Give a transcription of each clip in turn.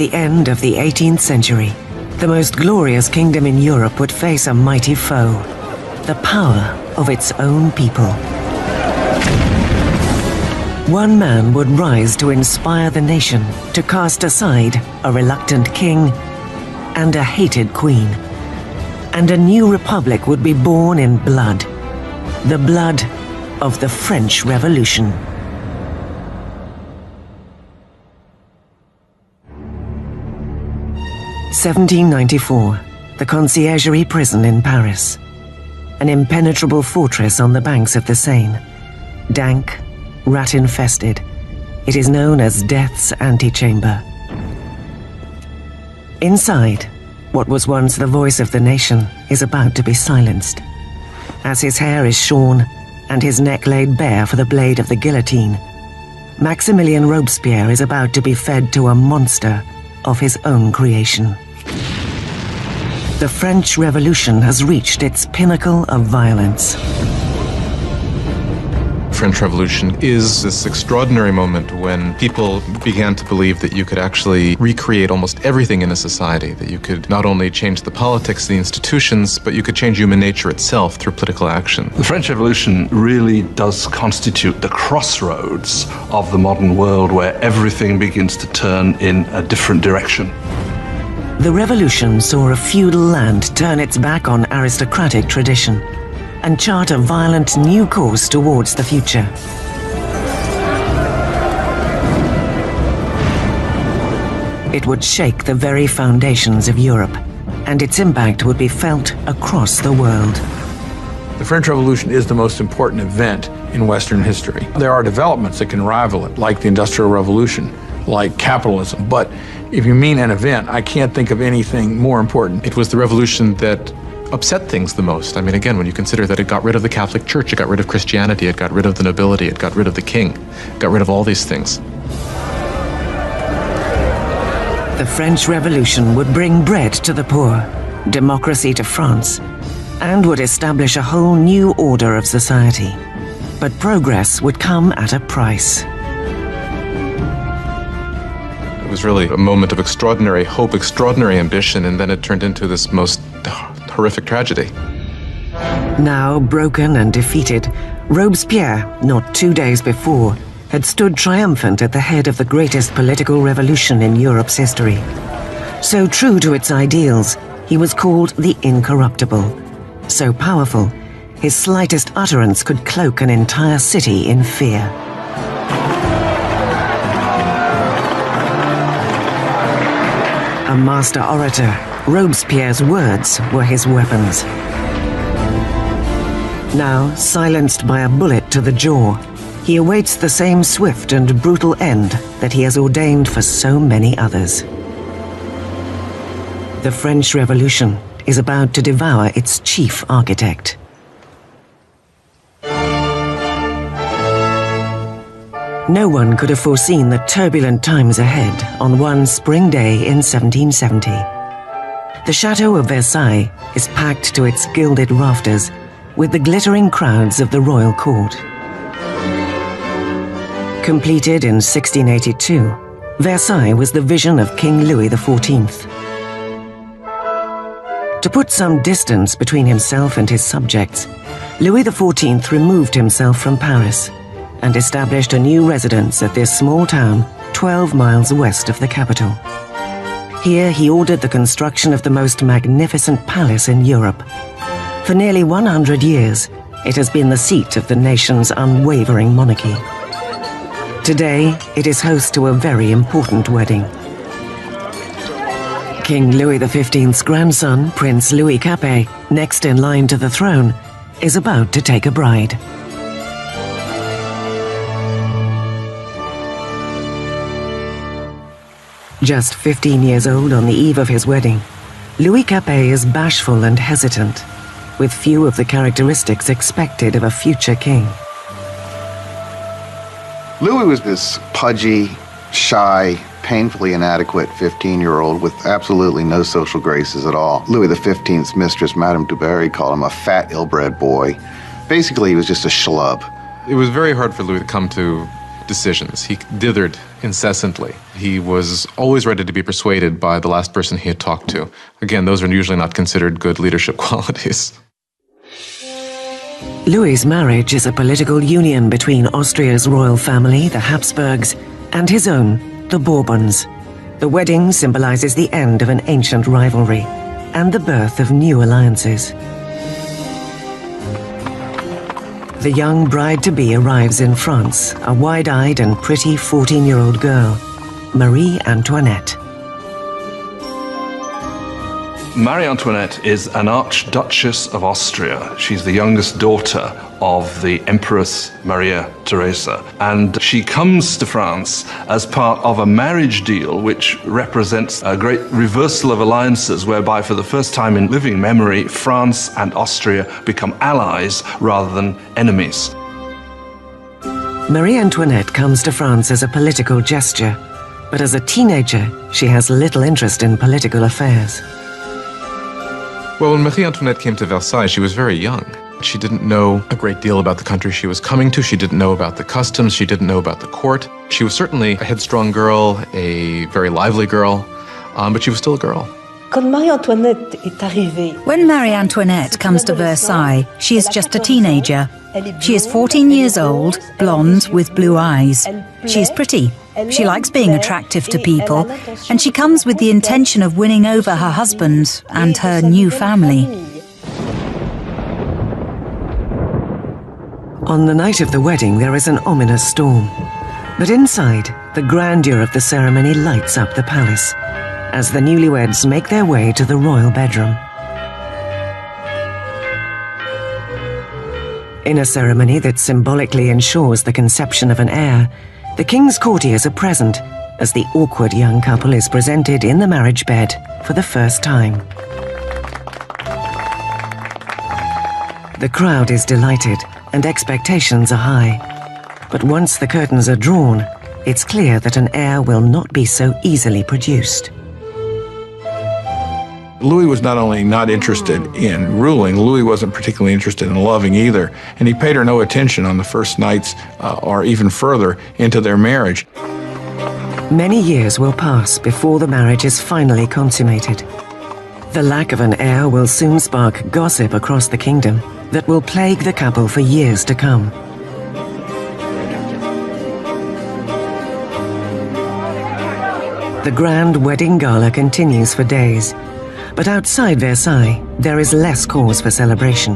the end of the 18th century, the most glorious kingdom in Europe would face a mighty foe, the power of its own people. One man would rise to inspire the nation to cast aside a reluctant king and a hated queen. And a new republic would be born in blood, the blood of the French Revolution. (1794), the Conciergerie prison in Paris. An impenetrable fortress on the banks of the Seine. Dank, rat-infested, it is known as Death's antechamber. Inside, what was once the voice of the nation is about to be silenced. As his hair is shorn and his neck laid bare for the blade of the guillotine, Maximilien Robespierre is about to be fed to a monster of his own creation. The French Revolution has reached its pinnacle of violence. The French Revolution is this extraordinary moment when people began to believe that you could actually recreate almost everything in a society, that you could not only change the politics, the institutions, but you could change human nature itself through political action. The French Revolution really does constitute the crossroads of the modern world where everything begins to turn in a different direction. The revolution saw a feudal land turn its back on aristocratic tradition and chart a violent new course towards the future. It would shake the very foundations of Europe, and its impact would be felt across the world. The French Revolution is the most important event in Western history. There are developments that can rival it, like the Industrial Revolution, like capitalism, but if you mean an event, I can't think of anything more important. It was the revolution that upset things the most. I mean, again, when you consider that it got rid of the Catholic Church, it got rid of Christianity, it got rid of the nobility, it got rid of the king, it got rid of all these things. The French Revolution would bring bread to the poor, democracy to France, and would establish a whole new order of society. But progress would come at a price. It was really a moment of extraordinary hope, extraordinary ambition, and then it turned into this most horrific tragedy. Now broken and defeated, Robespierre, not 2 days before, had stood triumphant at the head of the greatest political revolution in Europe's history. So true to its ideals, he was called the Incorruptible. So powerful, his slightest utterance could cloak an entire city in fear. A master orator, Robespierre's words were his weapons. Now, silenced by a bullet to the jaw, he awaits the same swift and brutal end that he has ordained for so many others. The French Revolution is about to devour its chief architect. No one could have foreseen the turbulent times ahead on one spring day in 1770. The Chateau of Versailles is packed to its gilded rafters with the glittering crowds of the royal court. Completed in 1682, Versailles was the vision of King Louis XIV. To put some distance between himself and his subjects, Louis XIV removed himself from Paris and established a new residence at this small town 12 miles west of the capital. Here he ordered the construction of the most magnificent palace in Europe. For nearly 100 years, it has been the seat of the nation's unwavering monarchy. Today, it is host to a very important wedding. King Louis XV's grandson, Prince Louis Capet, next in line to the throne, is about to take a bride. Just 15 years old on the eve of his wedding, Louis Capet is bashful and hesitant, with few of the characteristics expected of a future king. Louis was this pudgy, shy, painfully inadequate 15-year-old with absolutely no social graces at all. Louis XV's mistress, Madame du Barry, called him a fat, ill-bred boy. Basically, he was just a schlub. It was very hard for Louis to come to decisions. He dithered incessantly. He was always ready to be persuaded by the last person he had talked to. Again, those are usually not considered good leadership qualities. Louis's marriage is a political union between Austria's royal family, the Habsburgs, and his own, the Bourbons. The wedding symbolizes the end of an ancient rivalry and the birth of new alliances. The young bride-to-be arrives in France, a wide-eyed and pretty 14-year-old girl, Marie Antoinette. Marie Antoinette is an Archduchess of Austria. She's the youngest daughter of the Empress Maria Theresa. And she comes to France as part of a marriage deal which represents a great reversal of alliances, whereby for the first time in living memory, France and Austria become allies rather than enemies. Marie Antoinette comes to France as a political gesture, but as a teenager, she has little interest in political affairs. Well, when Marie Antoinette came to Versailles, she was very young. She didn't know a great deal about the country she was coming to. She didn't know about the customs. She didn't know about the court. She was certainly a headstrong girl, a very lively girl, but she was still a girl. When Marie Antoinette comes to Versailles, she is just a teenager. She is 14 years old, blonde with blue eyes. She is pretty. She likes being attractive to people, and she comes with the intention of winning over her husband and her new family. On the night of the wedding, there is an ominous storm. But inside, the grandeur of the ceremony lights up the palace as the newlyweds make their way to the royal bedroom. In a ceremony that symbolically ensures the conception of an heir, the king's courtiers are present as the awkward young couple is presented in the marriage bed for the first time. The crowd is delighted and expectations are high. But once the curtains are drawn, it's clear that an heir will not be so easily produced. Louis was not only not interested in ruling, Louis wasn't particularly interested in loving either, and he paid her no attention on the first nights or even further into their marriage. Many years will pass before the marriage is finally consummated. The lack of an heir will soon spark gossip across the kingdom that will plague the couple for years to come. The grand wedding gala continues for days. But outside Versailles, there is less cause for celebration.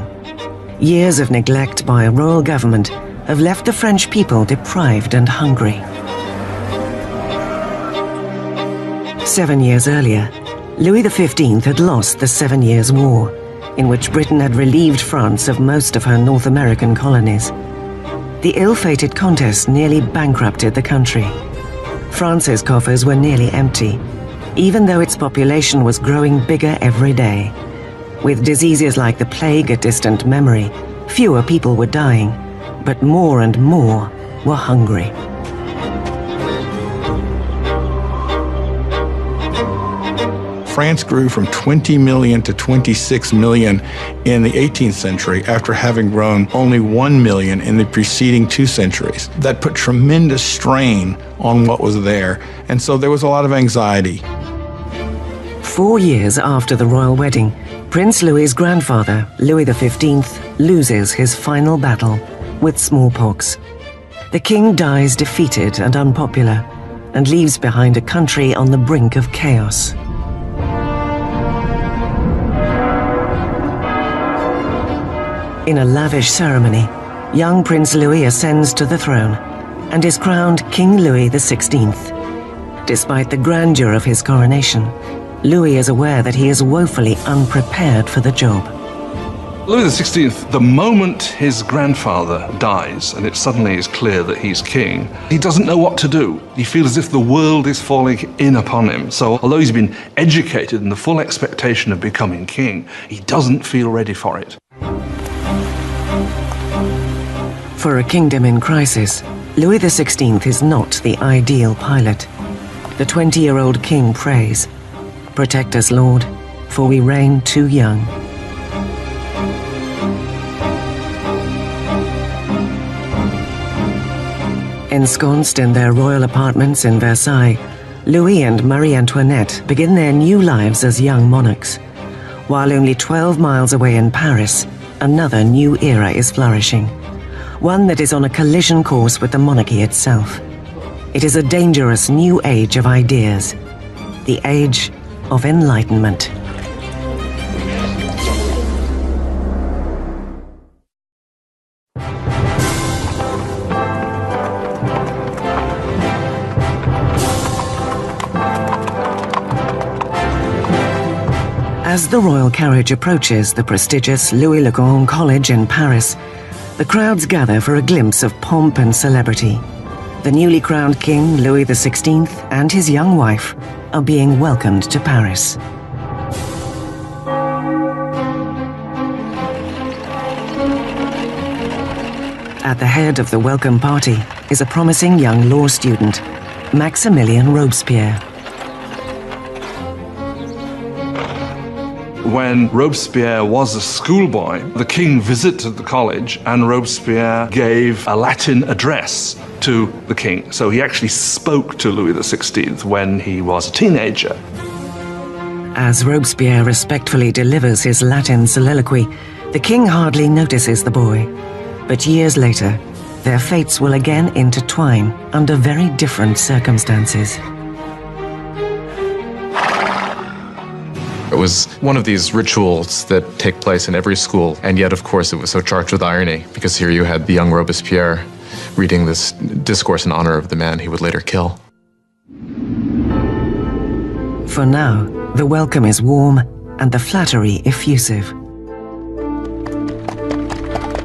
Years of neglect by a royal government have left the French people deprived and hungry. 7 years earlier, Louis XV had lost the 7 Years' War, in which Britain had relieved France of most of her North American colonies. The ill-fated contest nearly bankrupted the country. France's coffers were nearly empty, even though its population was growing bigger every day. With diseases like the plague a distant memory, fewer people were dying, but more and more were hungry. France grew from 20 million to 26 million in the 18th century after having grown only 1 million in the preceding 2 centuries. That put tremendous strain on what was there, and so there was a lot of anxiety. 4 years after the royal wedding, Prince Louis's grandfather, Louis XV, loses his final battle with smallpox. The king dies defeated and unpopular, and leaves behind a country on the brink of chaos. In a lavish ceremony, young Prince Louis ascends to the throne and is crowned King Louis XVI. Despite the grandeur of his coronation, Louis is aware that he is woefully unprepared for the job. Louis XVI, the moment his grandfather dies and it suddenly is clear that he's king, he doesn't know what to do. He feels as if the world is falling in upon him. So although he's been educated in the full expectation of becoming king, he doesn't feel ready for it. For a kingdom in crisis, Louis XVI is not the ideal pilot. The 20-year-old king prays, "Protect us, Lord, for we reign too young." Ensconced in their royal apartments in Versailles, Louis and Marie Antoinette begin their new lives as young monarchs. While only 12 miles away in Paris, another new era is flourishing. One that is on a collision course with the monarchy itself. It is a dangerous new age of ideas. The age of enlightenment. As the royal carriage approaches the prestigious Louis le Grand College in Paris, the crowds gather for a glimpse of pomp and celebrity. The newly crowned King Louis XVI and his young wife are being welcomed to Paris. At the head of the welcome party is a promising young law student, Maximilien Robespierre. When Robespierre was a schoolboy, the king visited the college and Robespierre gave a Latin address to the king. So he actually spoke to Louis XVI when he was a teenager. As Robespierre respectfully delivers his Latin soliloquy, the king hardly notices the boy. But years later, their fates will again intertwine under very different circumstances. It was one of these rituals that take place in every school, and yet, of course, it was so charged with irony, because here you had the young Robespierre reading this discourse in honor of the man he would later kill. For now, the welcome is warm and the flattery effusive.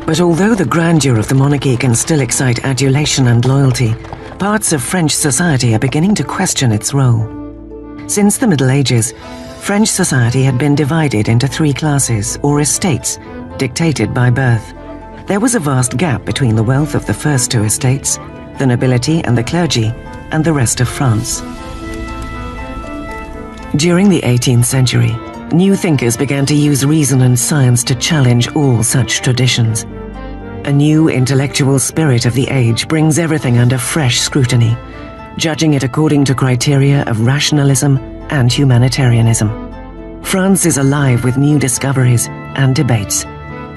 But although the grandeur of the monarchy can still excite adulation and loyalty, parts of French society are beginning to question its role. Since the Middle Ages, French society had been divided into three classes, or estates, dictated by birth. There was a vast gap between the wealth of the first two estates, the nobility and the clergy, and the rest of France. During the 18th century, new thinkers began to use reason and science to challenge all such traditions. A new intellectual spirit of the age brings everything under fresh scrutiny, judging it according to criteria of rationalism and humanitarianism. France is alive with new discoveries and debates.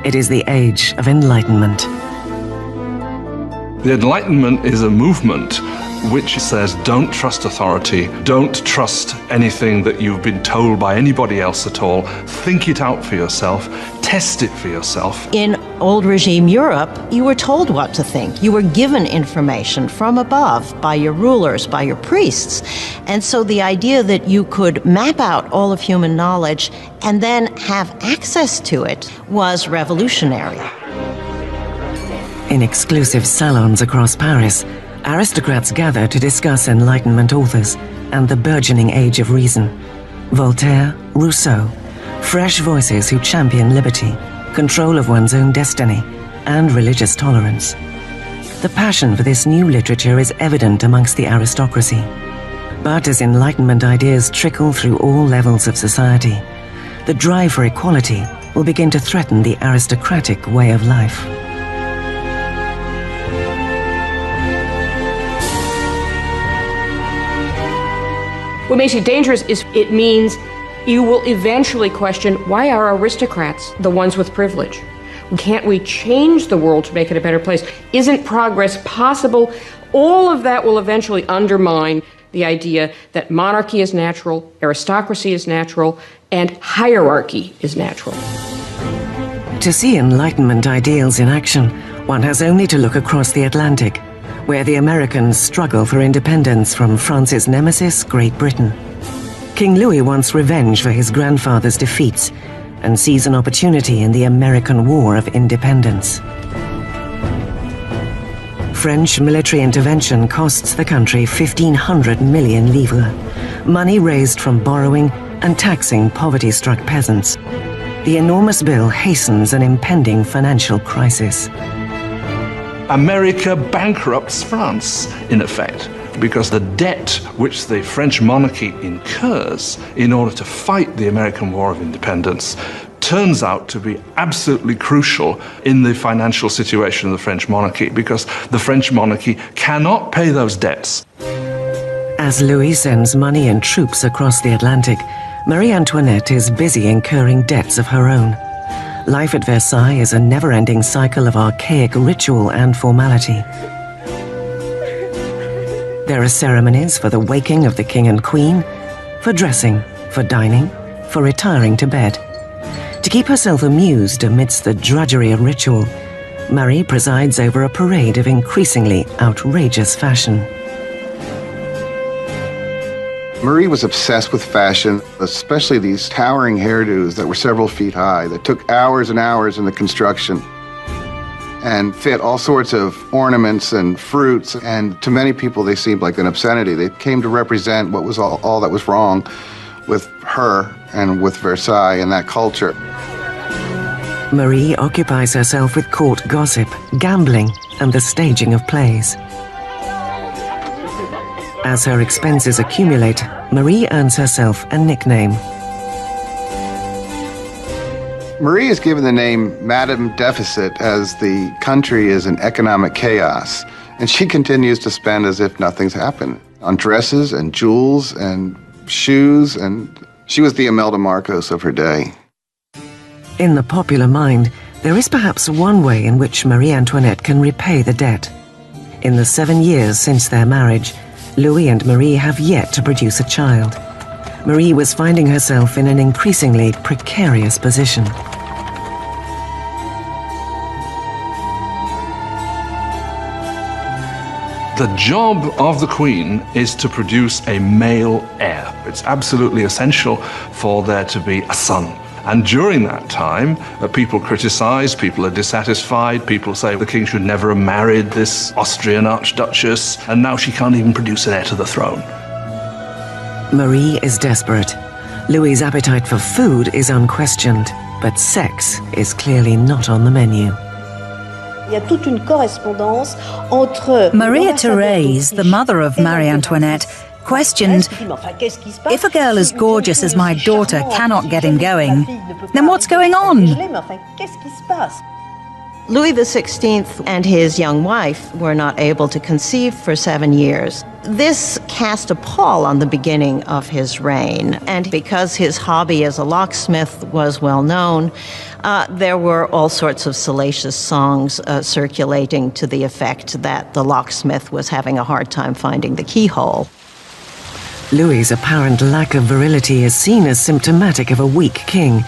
It is the age of enlightenment. The Enlightenment is a movement which says don't trust authority, don't trust anything that you've been told by anybody else at all. Think it out for yourself, test it for yourself. In old regime Europe, you were told what to think. You were given information from above by your rulers, by your priests. And so the idea that you could map out all of human knowledge and then have access to it was revolutionary. In exclusive salons across Paris, aristocrats gather to discuss Enlightenment authors and the burgeoning age of reason. Voltaire, Rousseau, fresh voices who champion liberty, control of one's own destiny, and religious tolerance. The passion for this new literature is evident amongst the aristocracy. But as Enlightenment ideas trickle through all levels of society, the drive for equality will begin to threaten the aristocratic way of life. What makes it dangerous is it means you will eventually question, why are aristocrats the ones with privilege? Can't we change the world to make it a better place? Isn't progress possible? All of that will eventually undermine the idea that monarchy is natural, aristocracy is natural, and hierarchy is natural. To see Enlightenment ideals in action, one has only to look across the Atlantic, where the Americans struggle for independence from France's nemesis, Great Britain. King Louis wants revenge for his grandfather's defeats and sees an opportunity in the American War of Independence. French military intervention costs the country 1,500 million livres, money raised from borrowing and taxing poverty-struck peasants. The enormous bill hastens an impending financial crisis. America bankrupts France, in effect, because the debt which the French monarchy incurs in order to fight the American War of Independence turns out to be absolutely crucial in the financial situation of the French monarchy, because the French monarchy cannot pay those debts. As Louis sends money and troops across the Atlantic, Marie Antoinette is busy incurring debts of her own. Life at Versailles is a never-ending cycle of archaic ritual and formality. There are ceremonies for the waking of the king and queen, for dressing, for dining, for retiring to bed. To keep herself amused amidst the drudgery of ritual, Marie presides over a parade of increasingly outrageous fashion. Marie was obsessed with fashion, especially these towering hairdos that were several feet high, that took hours and hours in the construction and fit all sorts of ornaments and fruits. And to many people, they seemed like an obscenity. They came to represent what was all that was wrong with her and with Versailles and that culture. Marie occupies herself with court gossip, gambling, and the staging of plays. As her expenses accumulate, Marie earns herself a nickname. Marie is given the name Madame Deficit as the country is in economic chaos, and she continues to spend as if nothing's happened on dresses and jewels and shoes, and she was the Imelda Marcos of her day. In the popular mind, there is perhaps one way in which Marie Antoinette can repay the debt. In the 7 years since their marriage, Louis and Marie have yet to produce a child. Marie was finding herself in an increasingly precarious position. The job of the Queen is to produce a male heir. It's absolutely essential for there to be a son. And during that time, people criticize, people are dissatisfied, people say the king should never have married this Austrian archduchess, and now she can't even produce an heir to the throne. Marie is desperate. Louis's appetite for food is unquestioned, but sex is clearly not on the menu. Maria Therese, the mother of Marie Antoinette, questioned, if a girl as gorgeous as my daughter cannot get him going, then what's going on? Louis XVI and his young wife were not able to conceive for 7 years. This cast a pall on the beginning of his reign, and because his hobby as a locksmith was well known, there were all sorts of salacious songs circulating to the effect that the locksmith was having a hard time finding the keyhole. Louis's apparent lack of virility is seen as symptomatic of a weak king.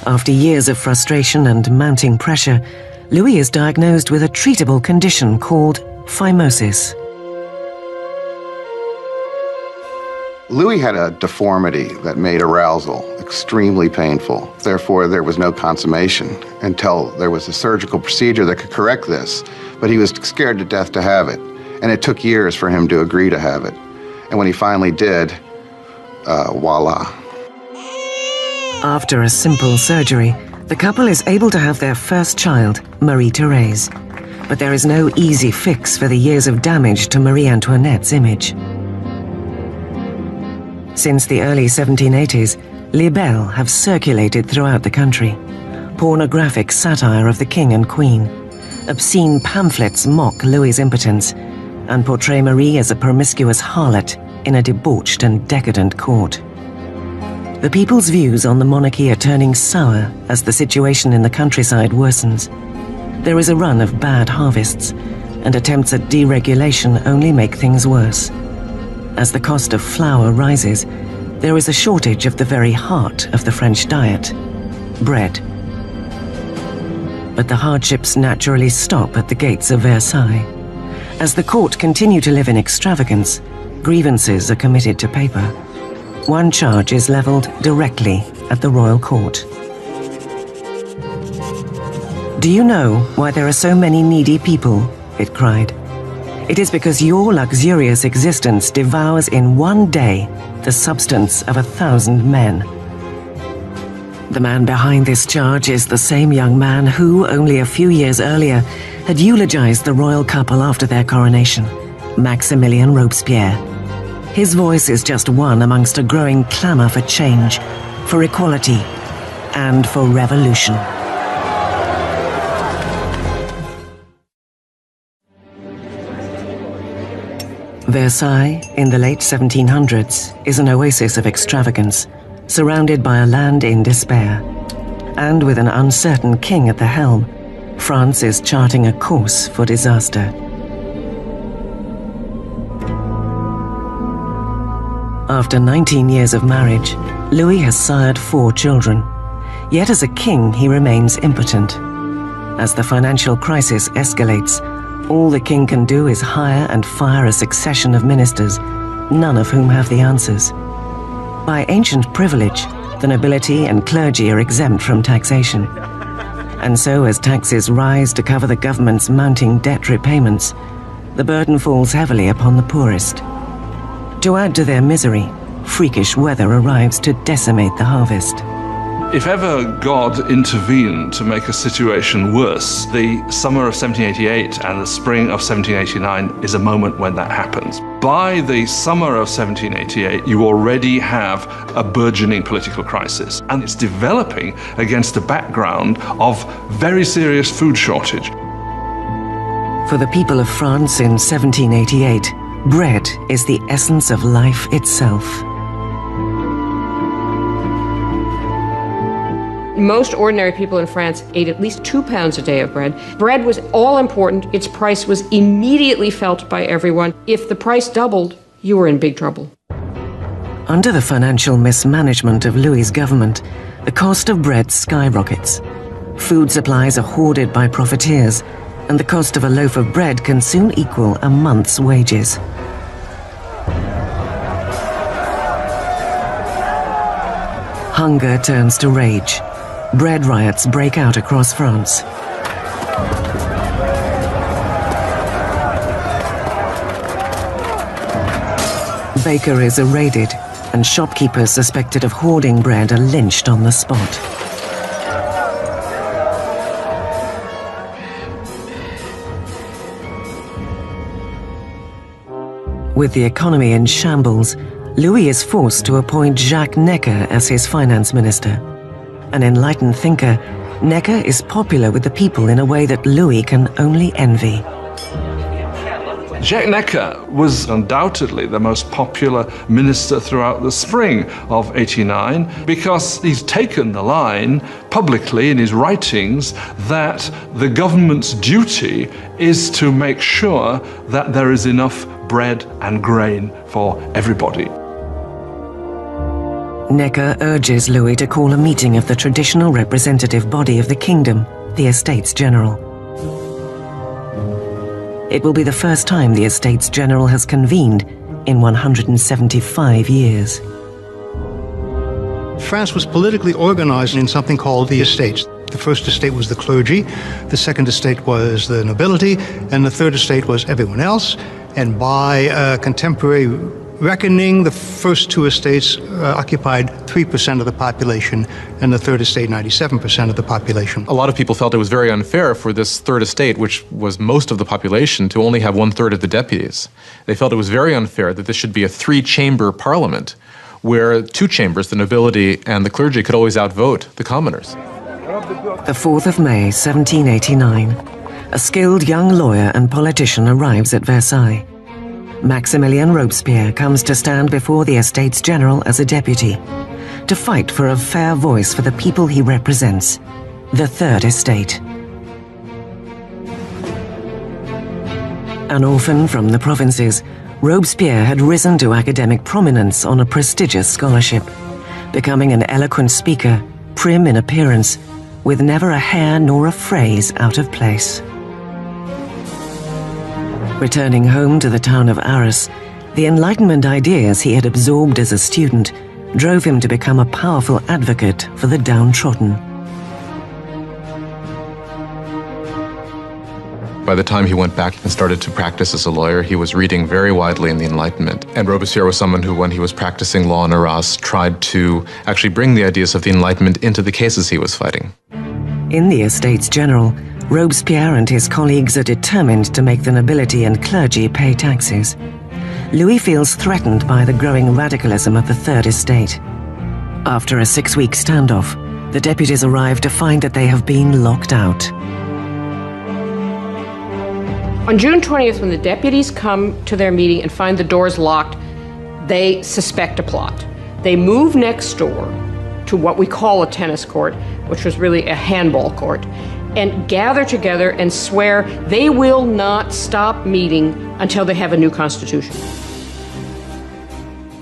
After years of frustration and mounting pressure, Louis is diagnosed with a treatable condition called phimosis. Louis had a deformity that made arousal extremely painful. Therefore, there was no consummation until there was a surgical procedure that could correct this. But he was scared to death to have it, and it took years for him to agree to have it. And when he finally did, voila. After a simple surgery, the couple is able to have their first child, Marie Therese. But there is no easy fix for the years of damage to Marie Antoinette's image. Since the early 1780s, libelles have circulated throughout the country. Pornographic satire of the king and queen. Obscene pamphlets mock Louis's impotence and portray Marie as a promiscuous harlot in a debauched and decadent court. The people's views on the monarchy are turning sour as the situation in the countryside worsens. There is a run of bad harvests, and attempts at deregulation only make things worse. As the cost of flour rises, there is a shortage of the very heart of the French diet, bread. But the hardships naturally stop at the gates of Versailles. As the court continue to live in extravagance, grievances are committed to paper. One charge is leveled directly at the royal court. "Do you know why there are so many needy people?" it cried. "It is because your luxurious existence devours in one day the substance of 1,000 men." The man behind this charge is the same young man who, only a few years earlier, had eulogized the royal couple after their coronation, Maximilien Robespierre. His voice is just one amongst a growing clamor for change, for equality, and for revolution. Versailles, in the late 1700s, is an oasis of extravagance, surrounded by a land in despair. And with an uncertain king at the helm, France is charting a course for disaster. After 19 years of marriage, Louis has sired 4 children. Yet as a king, he remains impotent. As the financial crisis escalates, all the king can do is hire and fire a succession of ministers, none of whom have the answers. By ancient privilege, the nobility and clergy are exempt from taxation. And so as taxes rise to cover the government's mounting debt repayments, the burden falls heavily upon the poorest. To add to their misery, freakish weather arrives to decimate the harvest. If ever God intervened to make a situation worse, the summer of 1788 and the spring of 1789 is a moment when that happens. By the summer of 1788, you already have a burgeoning political crisis, and it's developing against a background of very serious food shortage. For the people of France in 1788, bread is the essence of life itself. Most ordinary people in France ate at least 2 pounds a day of bread. Bread was all important. Its price was immediately felt by everyone. If the price doubled, you were in big trouble. Under the financial mismanagement of Louis's government, the cost of bread skyrockets. Food supplies are hoarded by profiteers, and the cost of a loaf of bread can soon equal a month's wages. Hunger turns to rage. Bread riots break out across France. Bakeries are raided, and shopkeepers suspected of hoarding bread are lynched on the spot. With the economy in shambles, Louis is forced to appoint Jacques Necker as his finance minister. An enlightened thinker, Necker is popular with the people in a way that Louis can only envy. Jacques Necker was undoubtedly the most popular minister throughout the spring of '89 because he's taken the line publicly in his writings that the government's duty is to make sure that there is enough bread and grain for everybody. Necker urges Louis to call a meeting of the traditional representative body of the kingdom, the Estates General. It will be the first time the Estates General has convened in 175 years. France was politically organized in something called the estates. The first estate was the clergy, the second estate was the nobility, and the third estate was everyone else. And by contemporary reckoning, the first 2 estates occupied 3% of the population, and the third estate 97% of the population. A lot of people felt it was very unfair for this third estate, which was most of the population, to only have 1/3 of the deputies. They felt it was very unfair that this should be a 3-chamber parliament, where 2 chambers, the nobility and the clergy, could always outvote the commoners. The 4th of May, 1789, a skilled young lawyer and politician arrives at Versailles. Maximilien Robespierre comes to stand before the Estates General as a deputy, to fight for a fair voice for the people he represents, the Third Estate. An orphan from the provinces, Robespierre had risen to academic prominence on a prestigious scholarship, becoming an eloquent speaker, prim in appearance, with never a hair nor a phrase out of place. Returning home to the town of Arras, the Enlightenment ideas he had absorbed as a student drove him to become a powerful advocate for the downtrodden. By the time he went back and started to practice as a lawyer, he was reading very widely in the Enlightenment. And Robespierre was someone who, when he was practicing law in Arras, tried to actually bring the ideas of the Enlightenment into the cases he was fighting. In the Estates General, Robespierre and his colleagues are determined to make the nobility and clergy pay taxes. Louis feels threatened by the growing radicalism of the Third Estate. After a 6-week standoff, The deputies arrive to find that they have been locked out. On June 20th, when the deputies come to their meeting and find the doors locked, they suspect a plot. They move next door to what we call a tennis court, which was really a handball court, and gather together and swear they will not stop meeting until they have a new constitution.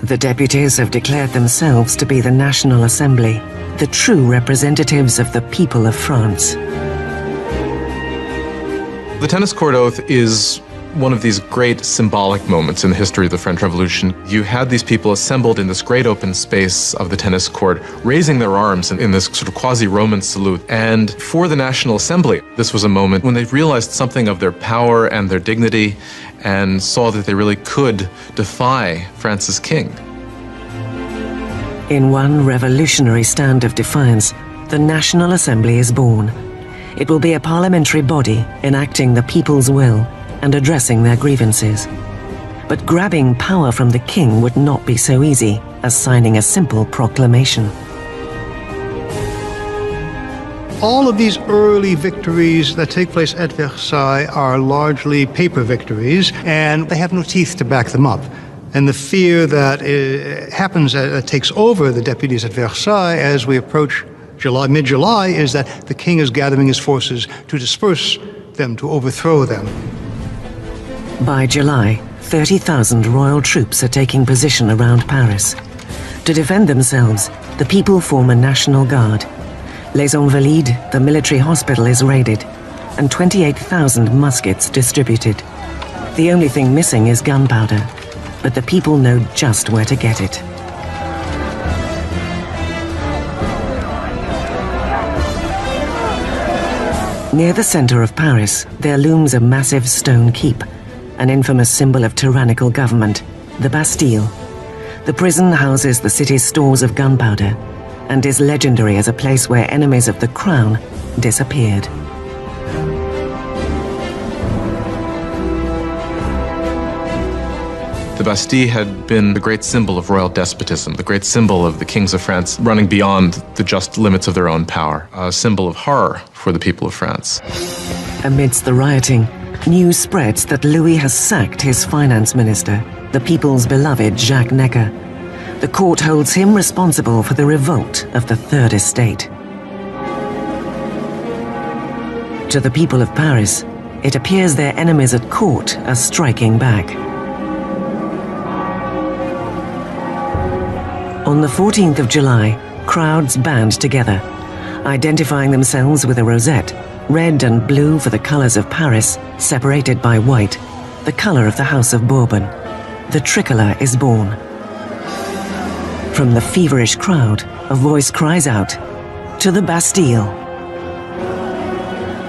The deputies have declared themselves to be the National Assembly, the true representatives of the people of France. The tennis court oath is one of these great symbolic moments in the history of the French Revolution. You had these people assembled in this great open space of the tennis court, raising their arms in this sort of quasi-Roman salute. And for the National Assembly, this was a moment when they realized something of their power and their dignity and saw that they really could defy France's king. In one revolutionary stand of defiance, the National Assembly is born. It will be a parliamentary body enacting the people's will and addressing their grievances. But grabbing power from the king would not be so easy as signing a simple proclamation. All of these early victories that take place at Versailles are largely paper victories, and they have no teeth to back them up. And the fear that takes over the deputies at Versailles as we approach mid-July, is that the king is gathering his forces to disperse them, to overthrow them. By July, 30,000 royal troops are taking position around Paris. To defend themselves, the people form a national guard. Les Invalides, the military hospital, is raided, and 28,000 muskets distributed. The only thing missing is gunpowder, but the people know just where to get it. Near the center of Paris, there looms a massive stone keep, an infamous symbol of tyrannical government, the Bastille. The prison houses the city's stores of gunpowder and is legendary as a place where enemies of the crown disappeared. The Bastille had been the great symbol of royal despotism, the great symbol of the kings of France running beyond the just limits of their own power, a symbol of horror for the people of France. Amidst the rioting, news spreads that Louis has sacked his finance minister, the people's beloved Jacques Necker. The court holds him responsible for the revolt of the Third Estate. To the people of Paris, it appears their enemies at court are striking back. On the 14th of July, crowds band together, identifying themselves with a rosette, red and blue for the colors of Paris, separated by white, the color of the House of Bourbon. The tricolour is born. From the feverish crowd, a voice cries out, "To the Bastille!"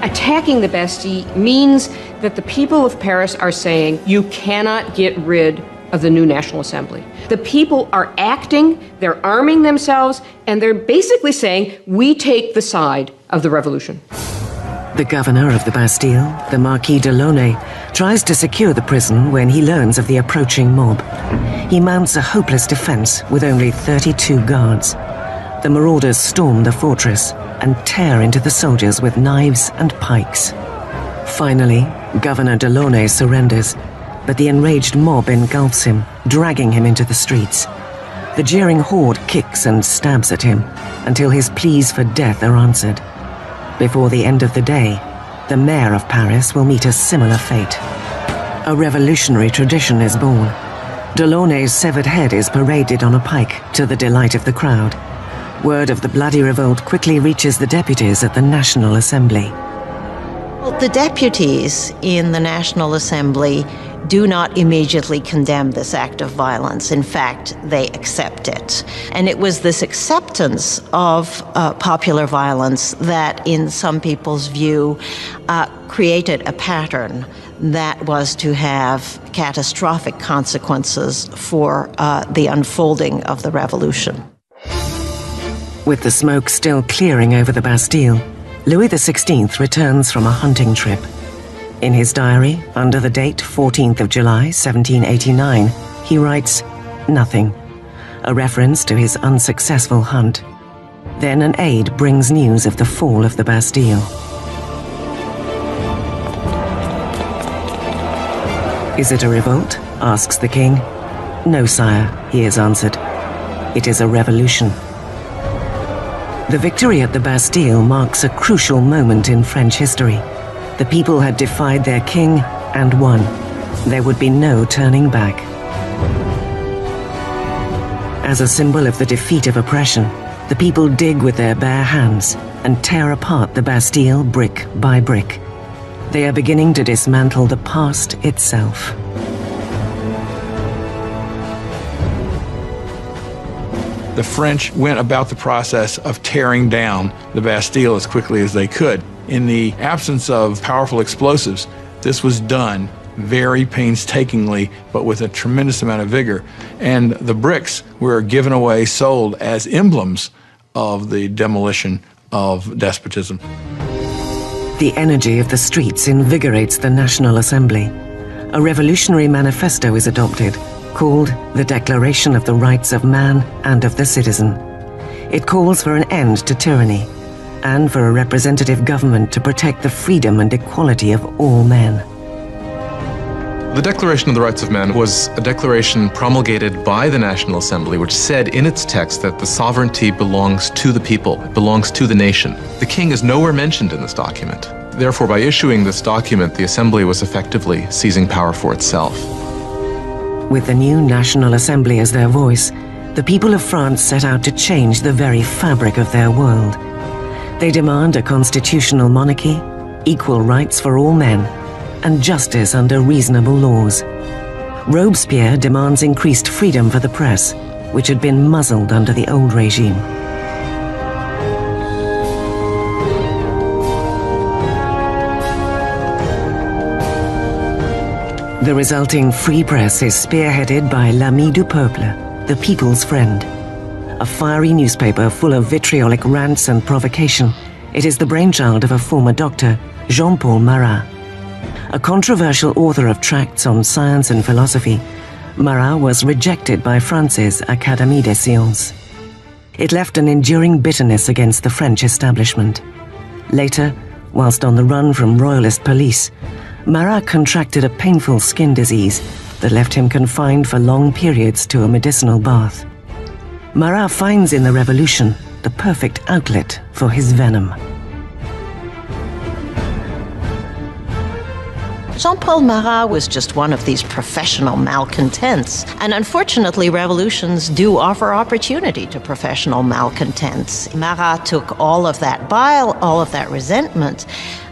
Attacking the Bastille means that the people of Paris are saying, you cannot get rid of the new National Assembly. The people are acting, they're arming themselves, and they're basically saying, we take the side of the revolution. The governor of the Bastille, the Marquis de Launay, tries to secure the prison when he learns of the approaching mob. He mounts a hopeless defense with only 32 guards. The marauders storm the fortress and tear into the soldiers with knives and pikes. Finally, Governor de Launay surrenders, but the enraged mob engulfs him, dragging him into the streets. The jeering horde kicks and stabs at him until his pleas for death are answered. Before the end of the day, the mayor of Paris will meet a similar fate. A revolutionary tradition is born. Delaunay's severed head is paraded on a pike to the delight of the crowd. Word of the bloody revolt quickly reaches the deputies at the National Assembly. Well, the deputies in the National Assembly do not immediately condemn this act of violence. In fact, they accept it. And it was this acceptance of popular violence that, in some people's view, created a pattern that was to have catastrophic consequences for the unfolding of the revolution. With the smoke still clearing over the Bastille, Louis XVI returns from a hunting trip. In his diary, under the date 14th of July, 1789, he writes, "Nothing," a reference to his unsuccessful hunt. Then an aide brings news of the fall of the Bastille. "Is it a revolt?" asks the king. "No, sire," he is answered. "It is a revolution." The victory at the Bastille marks a crucial moment in French history. The people had defied their king and won. There would be no turning back. As a symbol of the defeat of oppression, the people dig with their bare hands and tear apart the Bastille brick by brick. They are beginning to dismantle the past itself. The French went about the process of tearing down the Bastille as quickly as they could. In the absence of powerful explosives, this was done very painstakingly, but with a tremendous amount of vigor. And the bricks were given away, sold as emblems of the demolition of despotism. The energy of the streets invigorates the National Assembly. A revolutionary manifesto is adopted, called the Declaration of the Rights of Man and of the Citizen. It calls for an end to tyranny and for a representative government to protect the freedom and equality of all men. The Declaration of the Rights of Man was a declaration promulgated by the National Assembly, which said in its text that the sovereignty belongs to the people, it belongs to the nation. The king is nowhere mentioned in this document. Therefore, by issuing this document, the Assembly was effectively seizing power for itself. With the new National Assembly as their voice, the people of France set out to change the very fabric of their world. They demand a constitutional monarchy, equal rights for all men, and justice under reasonable laws. Robespierre demands increased freedom for the press, which had been muzzled under the old regime. The resulting free press is spearheaded by l'Ami du Peuple, the people's friend. A fiery newspaper full of vitriolic rants and provocation, it is the brainchild of a former doctor, Jean-Paul Marat. A controversial author of tracts on science and philosophy, Marat was rejected by France's Académie des Sciences. It left an enduring bitterness against the French establishment. Later, whilst on the run from royalist police, Marat contracted a painful skin disease that left him confined for long periods to a medicinal bath. Marat finds in the revolution the perfect outlet for his venom. Jean-Paul Marat was just one of these professional malcontents. And unfortunately, revolutions do offer opportunity to professional malcontents. Marat took all of that bile, all of that resentment,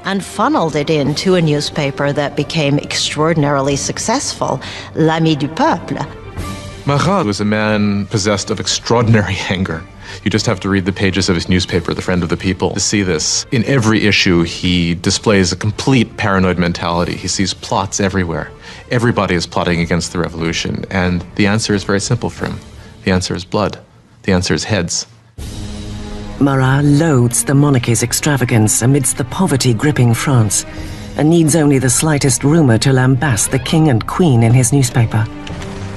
and funneled it into a newspaper that became extraordinarily successful, l'Ami du Peuple. Marat was a man possessed of extraordinary anger. You just have to read the pages of his newspaper, The Friend of the People, to see this. In every issue, he displays a complete paranoid mentality. He sees plots everywhere. Everybody is plotting against the revolution, and the answer is very simple for him. The answer is blood. The answer is heads. Marat loathes the monarchy's extravagance amidst the poverty gripping France, and needs only the slightest rumor to lambast the king and queen in his newspaper.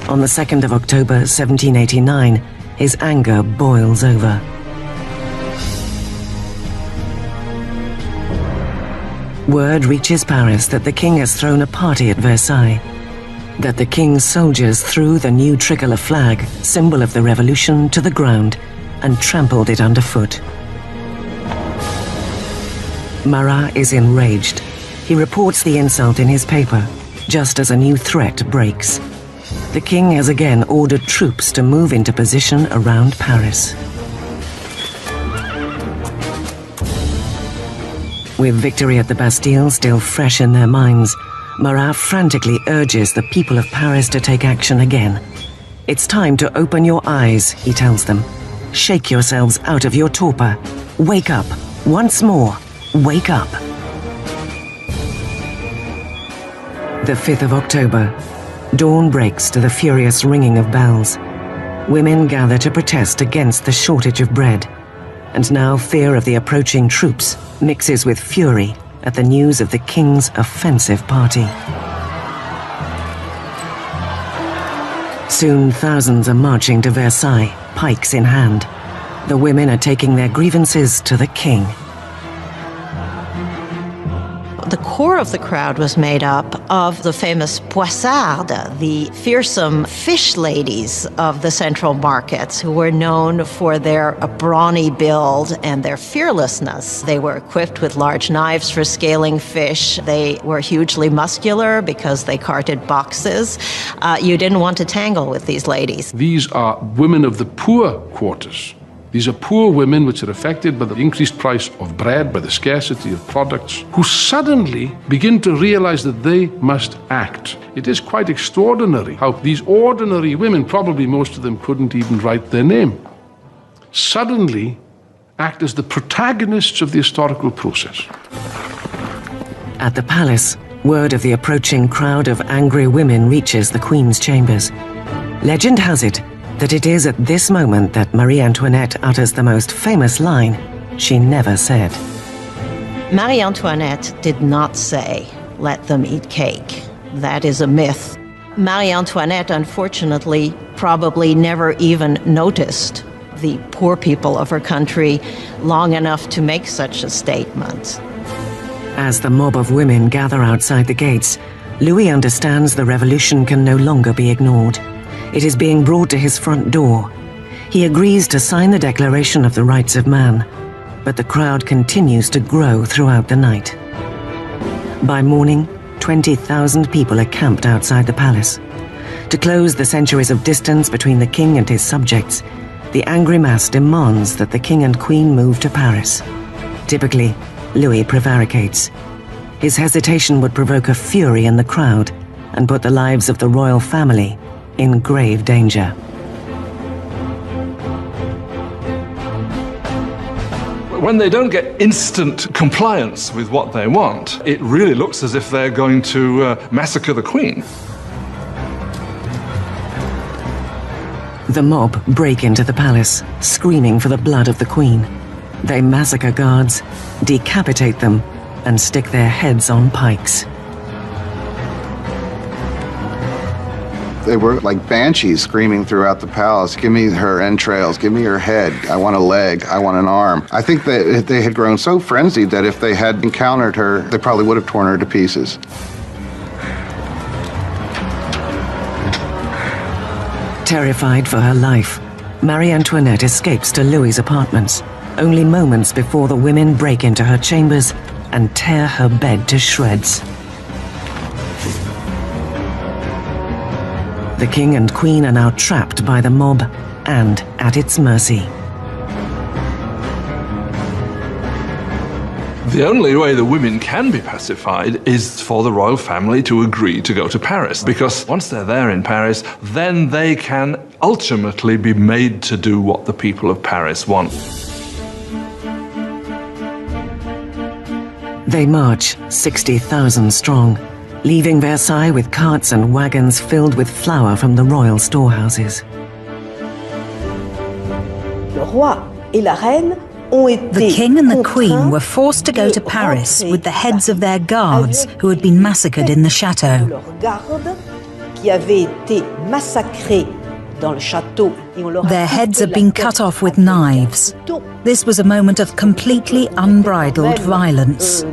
On the 2nd of October, 1789, his anger boils over. Word reaches Paris that the king has thrown a party at Versailles, that the king's soldiers threw the new tricolour flag, symbol of the revolution, to the ground and trampled it underfoot. Marat is enraged. He reports the insult in his paper, just as a new threat breaks. The king has again ordered troops to move into position around Paris. With victory at the Bastille still fresh in their minds, Marat frantically urges the people of Paris to take action again. It's time to open your eyes, he tells them. Shake yourselves out of your torpor. Wake up. Once more, wake up. The 5th of October. Dawn breaks to the furious ringing of bells. Women gather to protest against the shortage of bread. And now fear of the approaching troops mixes with fury at the news of the king's offensive party. Soon thousands are marching to Versailles, pikes in hand. The women are taking their grievances to the king. The core of the crowd was made up of the famous poissardes, the fearsome fish ladies of the central markets, who were known for their brawny build and their fearlessness. They were equipped with large knives for scaling fish. They were hugely muscular because they carted boxes. You didn't want to tangle with these ladies. These are women of the poor quarters. These are poor women which are affected by the increased price of bread, by the scarcity of products, who suddenly begin to realize that they must act. It is quite extraordinary how these ordinary women, probably most of them couldn't even write their name, suddenly act as the protagonists of the historical process. At the palace, word of the approaching crowd of angry women reaches the Queen's chambers. Legend has it that it is at this moment that Marie Antoinette utters the most famous line she never said. Marie Antoinette did not say, "Let them eat cake." That is a myth. Marie Antoinette, unfortunately, probably never even noticed the poor people of her country long enough to make such a statement. As the mob of women gather outside the gates, Louis understands the revolution can no longer be ignored. It is being brought to his front door. He agrees to sign the Declaration of the Rights of Man, but the crowd continues to grow throughout the night. By morning, 20,000 people are camped outside the palace. To close the centuries of distance between the king and his subjects, the angry mass demands that the king and queen move to Paris. Typically, Louis prevaricates. His hesitation would provoke a fury in the crowd and put the lives of the royal family in grave danger. When they don't get instant compliance with what they want, it really looks as if they're going to massacre the Queen. The mob break into the palace, screaming for the blood of the Queen. They massacre guards, decapitate them, and stick their heads on pikes. They were like banshees screaming throughout the palace, "Give me her entrails, give me her head, I want a leg, I want an arm." I think that they had grown so frenzied that if they had encountered her, they probably would have torn her to pieces. Terrified for her life, Marie Antoinette escapes to Louis's apartments, only moments before the women break into her chambers and tear her bed to shreds. The king and queen are now trapped by the mob and at its mercy. The only way the women can be pacified is for the royal family to agree to go to Paris, because once they're there in Paris, then they can ultimately be made to do what the people of Paris want. They march 60,000 strong, leaving Versailles with carts and wagons filled with flour from the royal storehouses. The king and the queen were forced to go to Paris with the heads of their guards who had been massacred in the chateau. Their heads had been cut off with knives. This was a moment of completely unbridled violence.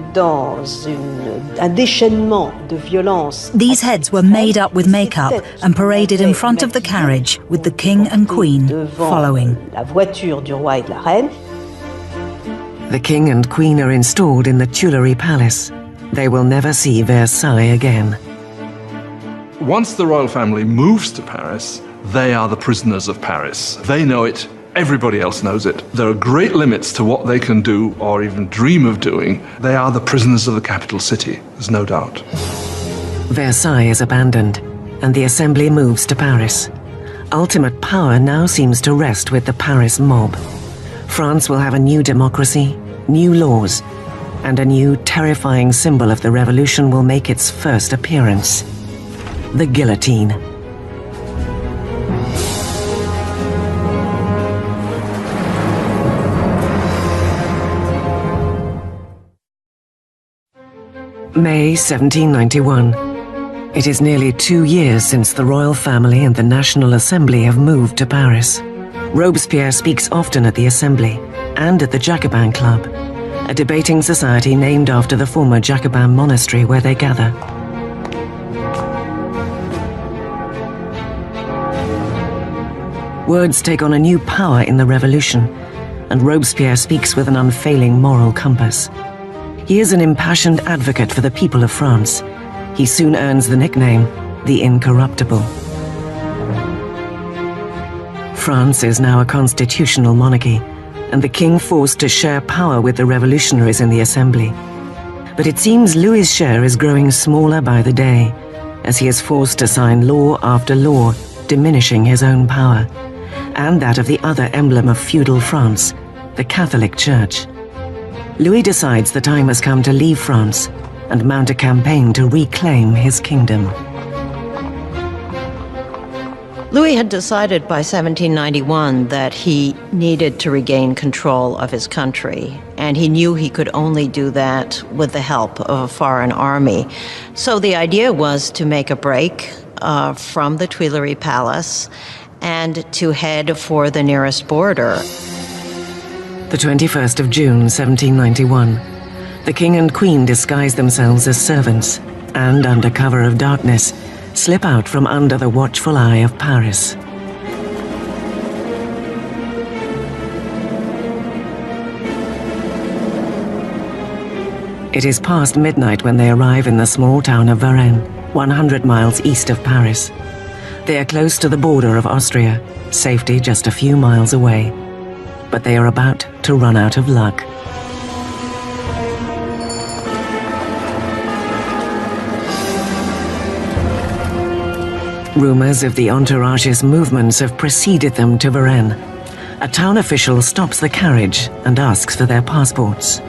These heads were made up with makeup and paraded in front of the carriage with the king and queen following. The king and queen are installed in the Tuileries Palace. They will never see Versailles again. Once the royal family moves to Paris, they are the prisoners of Paris. They know it. Everybody else knows it. There are great limits to what they can do or even dream of doing. They are the prisoners of the capital city, there's no doubt. Versailles is abandoned, and the assembly moves to Paris. Ultimate power now seems to rest with the Paris mob. France will have a new democracy, new laws, and a new terrifying symbol of the revolution will make its first appearance: the guillotine. May 1791. It is nearly 2 years since the royal family and the National Assembly have moved to Paris. Robespierre speaks often at the Assembly and at the Jacobin Club, a debating society named after the former Jacobin monastery where they gather. Words take on a new power in the revolution, and Robespierre speaks with an unfailing moral compass. He is an impassioned advocate for the people of France. He soon earns the nickname, the Incorruptible. France is now a constitutional monarchy, and the king forced to share power with the revolutionaries in the Assembly. But it seems Louis's share is growing smaller by the day, as he is forced to sign law after law, diminishing his own power, and that of the other emblem of feudal France, the Catholic Church. Louis decides the time has come to leave France and mount a campaign to reclaim his kingdom. Louis had decided by 1791 that he needed to regain control of his country, and he knew he could only do that with the help of a foreign army. So the idea was to make a break from the Tuileries Palace and to head for the nearest border. The 21st of June, 1791. The king and queen disguise themselves as servants and, under cover of darkness, slip out from under the watchful eye of Paris. It is past midnight when they arrive in the small town of Varennes, 100 miles east of Paris. They are close to the border of Austria, safety just a few miles away. But they are about to run out of luck. Rumors of the entourage's movements have preceded them to Varennes. A town official stops the carriage and asks for their passports.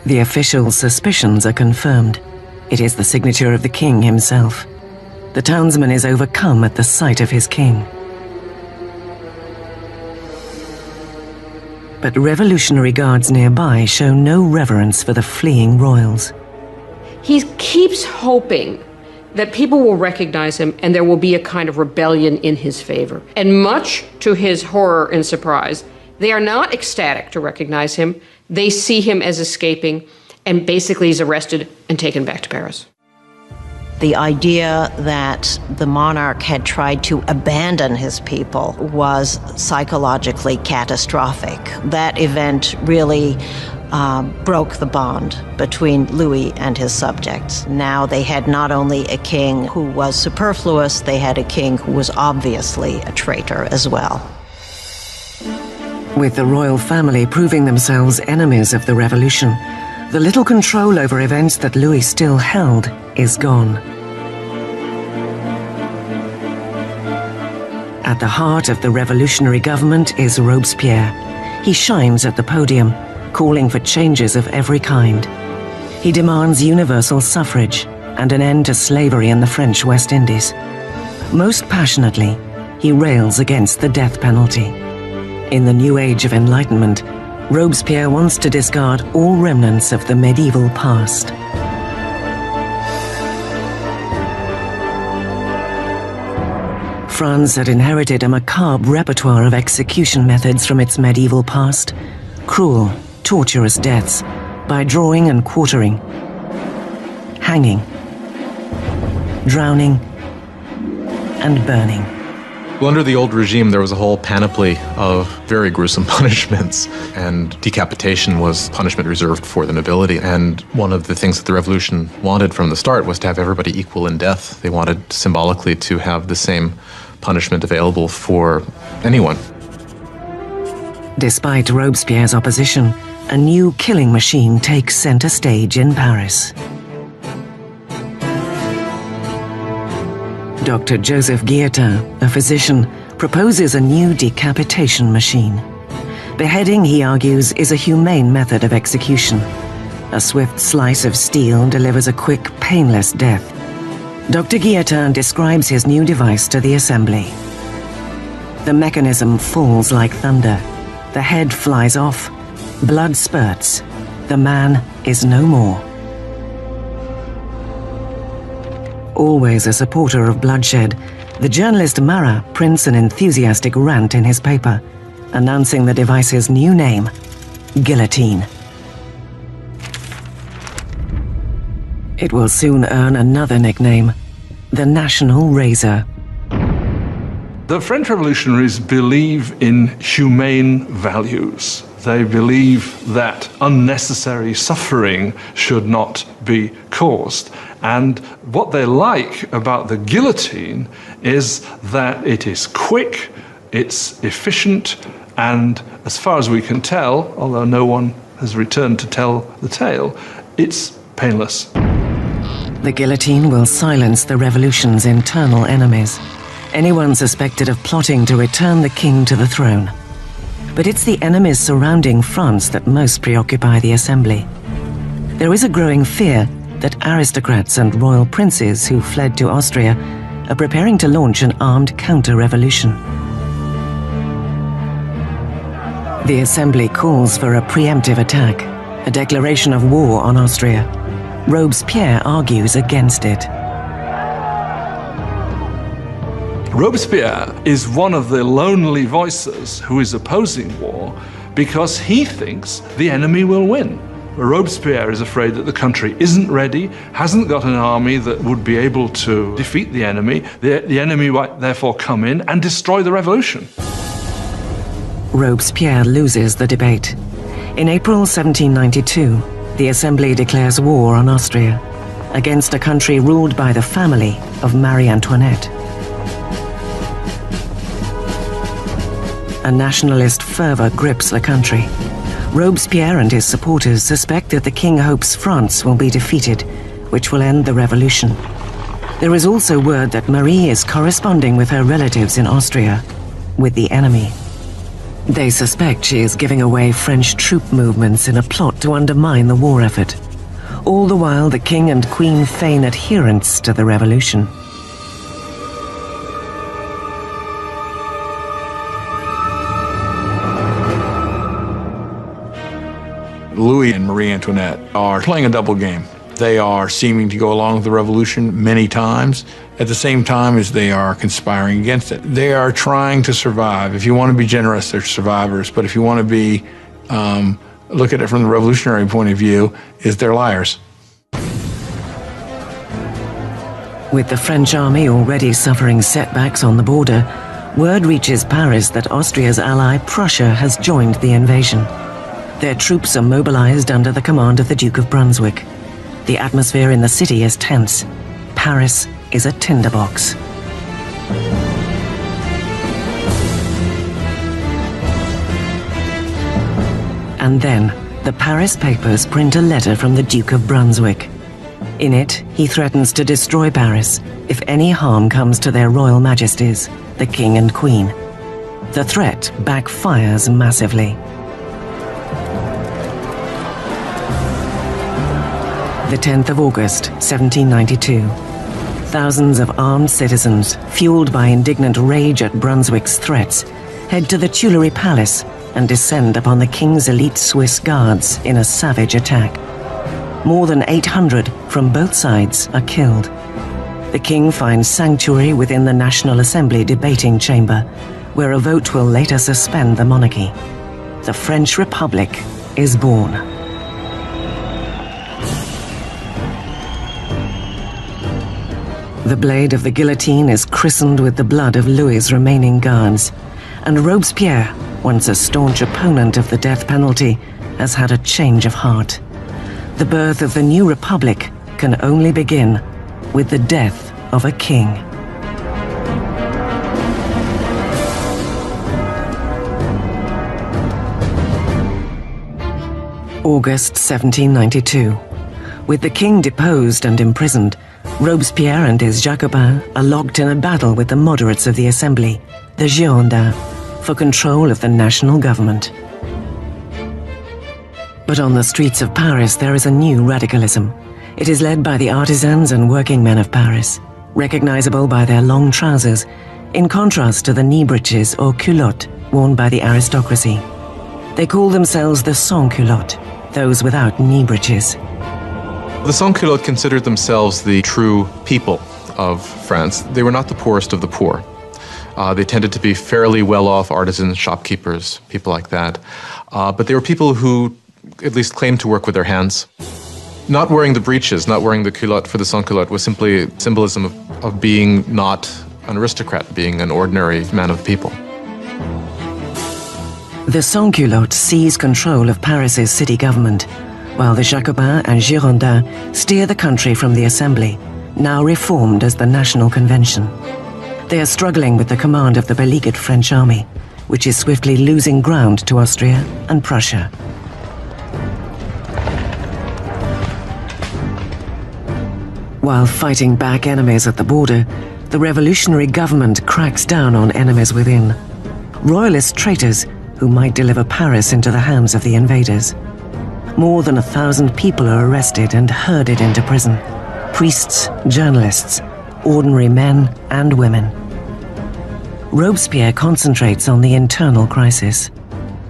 The official's suspicions are confirmed. It is the signature of the king himself. The townsman is overcome at the sight of his king. But revolutionary guards nearby show no reverence for the fleeing royals. He keeps hoping that people will recognize him and there will be a kind of rebellion in his favor. And much to his horror and surprise, they are not ecstatic to recognize him. They see him as escaping, and basically he's arrested and taken back to Paris. The idea that the monarch had tried to abandon his people was psychologically catastrophic. That event really broke the bond between Louis and his subjects. Now they had not only a king who was superfluous, they had a king who was obviously a traitor as well. With the royal family proving themselves enemies of the revolution, the little control over events that Louis still held is gone. At the heart of the revolutionary government is Robespierre. He shines at the podium, calling for changes of every kind. He demands universal suffrage and an end to slavery in the French West Indies. Most passionately, he rails against the death penalty. In the new age of enlightenment, Robespierre wants to discard all remnants of the medieval past. France had inherited a macabre repertoire of execution methods from its medieval past. Cruel, torturous deaths by drawing and quartering, hanging, drowning, and burning. Well, under the old regime, there was a whole panoply of very gruesome punishments, and decapitation was punishment reserved for the nobility. And one of the things that the revolution wanted from the start was to have everybody equal in death. They wanted symbolically to have the same punishment available for anyone. Despite Robespierre's opposition, a new killing machine takes center stage in Paris. Dr. Joseph Guillotin, a physician, proposes a new decapitation machine. Beheading, he argues, is a humane method of execution. A swift slice of steel delivers a quick, painless death. Dr. Guillotin describes his new device to the Assembly. The mechanism falls like thunder. The head flies off. Blood spurts. The man is no more. Always a supporter of bloodshed, the journalist Marat prints an enthusiastic rant in his paper, announcing the device's new name, guillotine. It will soon earn another nickname, the National Razor. The French revolutionaries believe in humane values. They believe that unnecessary suffering should not be caused. And what they like about the guillotine is that it is quick, it's efficient, and as far as we can tell, although no one has returned to tell the tale, it's painless. The guillotine will silence the revolution's internal enemies, anyone suspected of plotting to return the king to the throne. But it's the enemies surrounding France that most preoccupy the Assembly. There is a growing fear that aristocrats and royal princes who fled to Austria are preparing to launch an armed counter-revolution. The Assembly calls for a preemptive attack, a declaration of war on Austria. Robespierre argues against it. Robespierre is one of the lonely voices who is opposing war because he thinks the enemy will win. Robespierre is afraid that the country isn't ready, hasn't got an army that would be able to defeat the enemy. The enemy might therefore come in and destroy the revolution. Robespierre loses the debate. In April 1792, the Assembly declares war on Austria against a country ruled by the family of Marie Antoinette. A nationalist fervor grips the country. Robespierre and his supporters suspect that the king hopes France will be defeated, which will end the revolution. There is also word that Marie is corresponding with her relatives in Austria, with the enemy. They suspect she is giving away French troop movements in a plot to undermine the war effort. All the while, the king and queen feign adherence to the revolution. Louis and Marie Antoinette are playing a double game. They are seeming to go along with the revolution many times, at the same time as they are conspiring against it. They are trying to survive. If you want to be generous, they're survivors. But if you want to be, look at it from the revolutionary point of view, is they're liars. With the French army already suffering setbacks on the border, word reaches Paris that Austria's ally Prussia has joined the invasion. Their troops are mobilized under the command of the Duke of Brunswick. The atmosphere in the city is tense. Paris is a tinderbox. And then, the Paris papers print a letter from the Duke of Brunswick. In it, he threatens to destroy Paris if any harm comes to their royal majesties, the King and Queen. The threat backfires massively. The 10th of August, 1792. Thousands of armed citizens, fueled by indignant rage at Brunswick's threats, head to the Tuileries Palace and descend upon the king's elite Swiss guards in a savage attack. More than 800 from both sides are killed. The king finds sanctuary within the National Assembly debating chamber, where a vote will later suspend the monarchy. The French Republic is born. The blade of the guillotine is christened with the blood of Louis's remaining guards, and Robespierre, once a staunch opponent of the death penalty, has had a change of heart. The birth of the new republic can only begin with the death of a king. August 1792. With the king deposed and imprisoned, Robespierre and his Jacobins are locked in a battle with the moderates of the Assembly, the Girondins, for control of the national government. But on the streets of Paris there is a new radicalism. It is led by the artisans and working men of Paris. Recognizable by their long trousers, in contrast to the knee breeches or culottes worn by the aristocracy. They call themselves the sans-culottes, those without knee breeches. The sans-culottes considered themselves the true people of France. They were not the poorest of the poor. They tended to be fairly well-off artisans, shopkeepers, people like that. But they were people who at least claimed to work with their hands. Not wearing the breeches, not wearing the culotte for the sans-culotte was simply symbolism of being not an aristocrat, being an ordinary man of the people. The sans-culottes seize control of Paris's city government, while the Jacobins and Girondins steer the country from the Assembly, now reformed as the National Convention. They are struggling with the command of the beleaguered French army, which is swiftly losing ground to Austria and Prussia. While fighting back enemies at the border, the revolutionary government cracks down on enemies within. Royalist traitors who might deliver Paris into the hands of the invaders. More than 1,000 people are arrested and herded into prison. Priests, journalists, ordinary men and women. Robespierre concentrates on the internal crisis,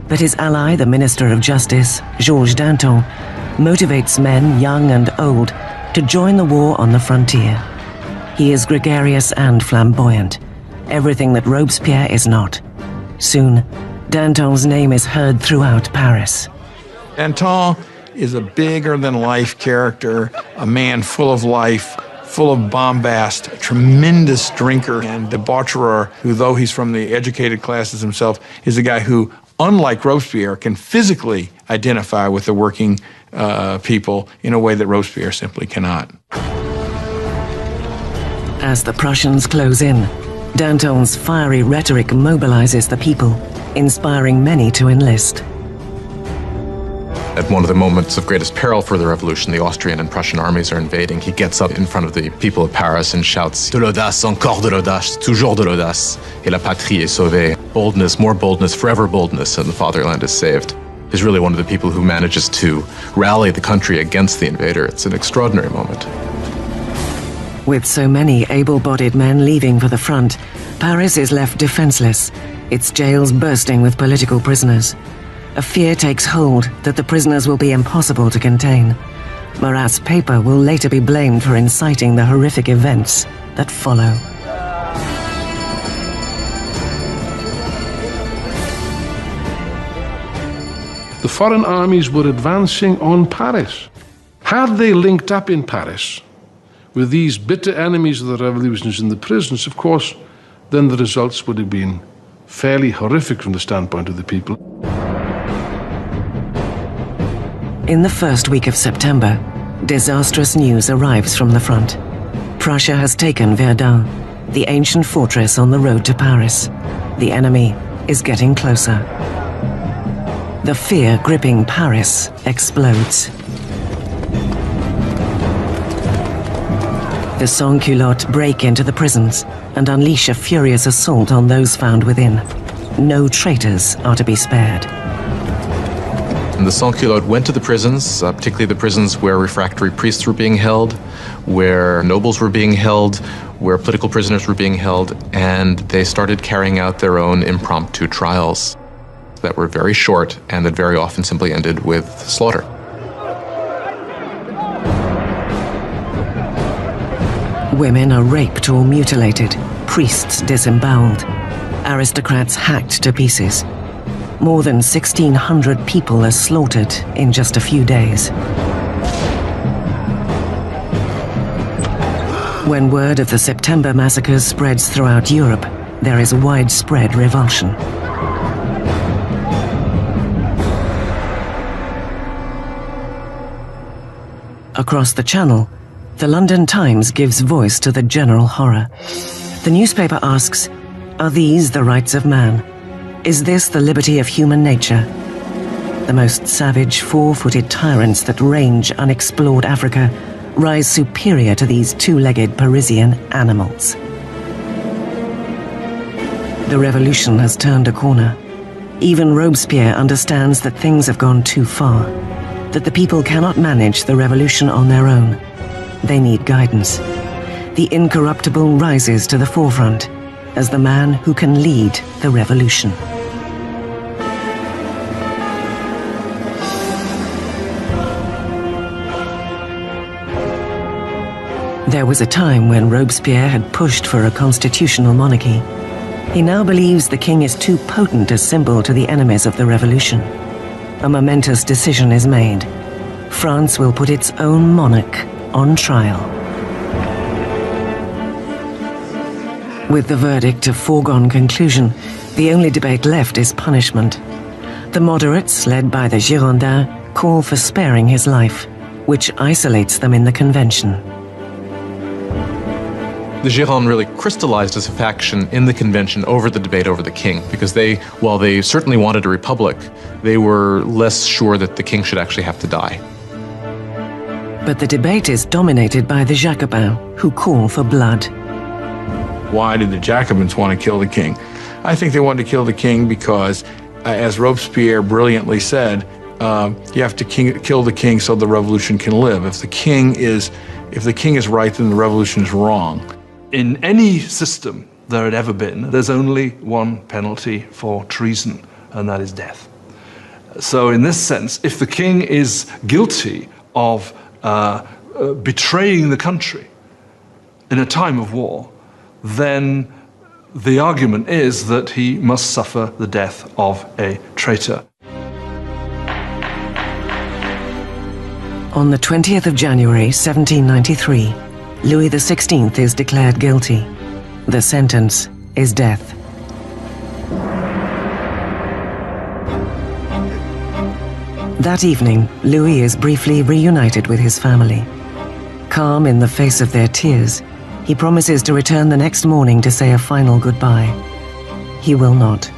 but his ally, the Minister of Justice, Georges Danton, motivates men, young and old, to join the war on the frontier. He is gregarious and flamboyant, everything that Robespierre is not. Soon, Danton's name is heard throughout Paris. Danton is a bigger-than-life character, a man full of life, full of bombast, a tremendous drinker and debaucherer who, though he's from the educated classes himself, is a guy who, unlike Robespierre, can physically identify with the working people in a way that Robespierre simply cannot. As the Prussians close in, Danton's fiery rhetoric mobilizes the people, inspiring many to enlist. At one of the moments of greatest peril for the revolution, the Austrian and Prussian armies are invading. He gets up in front of the people of Paris and shouts, "De l'audace, encore de l'audace, toujours de l'audace, et la patrie est sauvée." Boldness, more boldness, forever boldness, and the fatherland is saved. He's really one of the people who manages to rally the country against the invader. It's an extraordinary moment. With so many able-bodied men leaving for the front, Paris is left defenseless, its jails bursting with political prisoners. A fear takes hold that the prisoners will be impossible to contain. Marat's paper will later be blamed for inciting the horrific events that follow. The foreign armies were advancing on Paris. Had they linked up in Paris with these bitter enemies of the revolutions in the prisons, of course, then the results would have been fairly horrific from the standpoint of the people. In the first week of September, disastrous news arrives from the front. Prussia has taken Verdun, the ancient fortress on the road to Paris. The enemy is getting closer. The fear gripping Paris explodes. The sans-culottes break into the prisons and unleash a furious assault on those found within. No traitors are to be spared. And the sans-culottes went to the prisons, particularly the prisons where refractory priests were being held, where nobles were being held, where political prisoners were being held, and they started carrying out their own impromptu trials that were very short and that very often simply ended with slaughter. Women are raped or mutilated, priests disemboweled, aristocrats hacked to pieces. More than 1,600 people are slaughtered in just a few days. When word of the September massacres spreads throughout Europe, there is widespread revulsion. Across the Channel, the London Times gives voice to the general horror. The newspaper asks, are these the rights of man? Is this the liberty of human nature? The most savage, four-footed tyrants that range unexplored Africa rise superior to these two-legged Parisian animals. The revolution has turned a corner. Even Robespierre understands that things have gone too far, that the people cannot manage the revolution on their own. They need guidance. The incorruptible rises to the forefront. as the man who can lead the revolution. There was a time when Robespierre had pushed for a constitutional monarchy. He now believes the king is too potent a symbol to the enemies of the revolution. A momentous decision is made. France will put its own monarch on trial. With the verdict a foregone conclusion, the only debate left is punishment. The moderates, led by the Girondins, call for sparing his life, which isolates them in the convention. The Girondins really crystallized as a faction in the convention over the debate over the king, because while they certainly wanted a republic, they were less sure that the king should actually have to die. But the debate is dominated by the Jacobins, who call for blood. Why did the Jacobins want to kill the king? I think they wanted to kill the king because, as Robespierre brilliantly said, you have to kill the king so the revolution can live. If the king is right, then the revolution is wrong. In any system there had ever been, there's only one penalty for treason, and that is death. So in this sense, if the king is guilty of betraying the country in a time of war, then the argument is that he must suffer the death of a traitor. On the 20th of January, 1793, Louis XVI is declared guilty. The sentence is death. That evening, Louis is briefly reunited with his family. Calm in the face of their tears, he promises to return the next morning to say a final goodbye. He will not.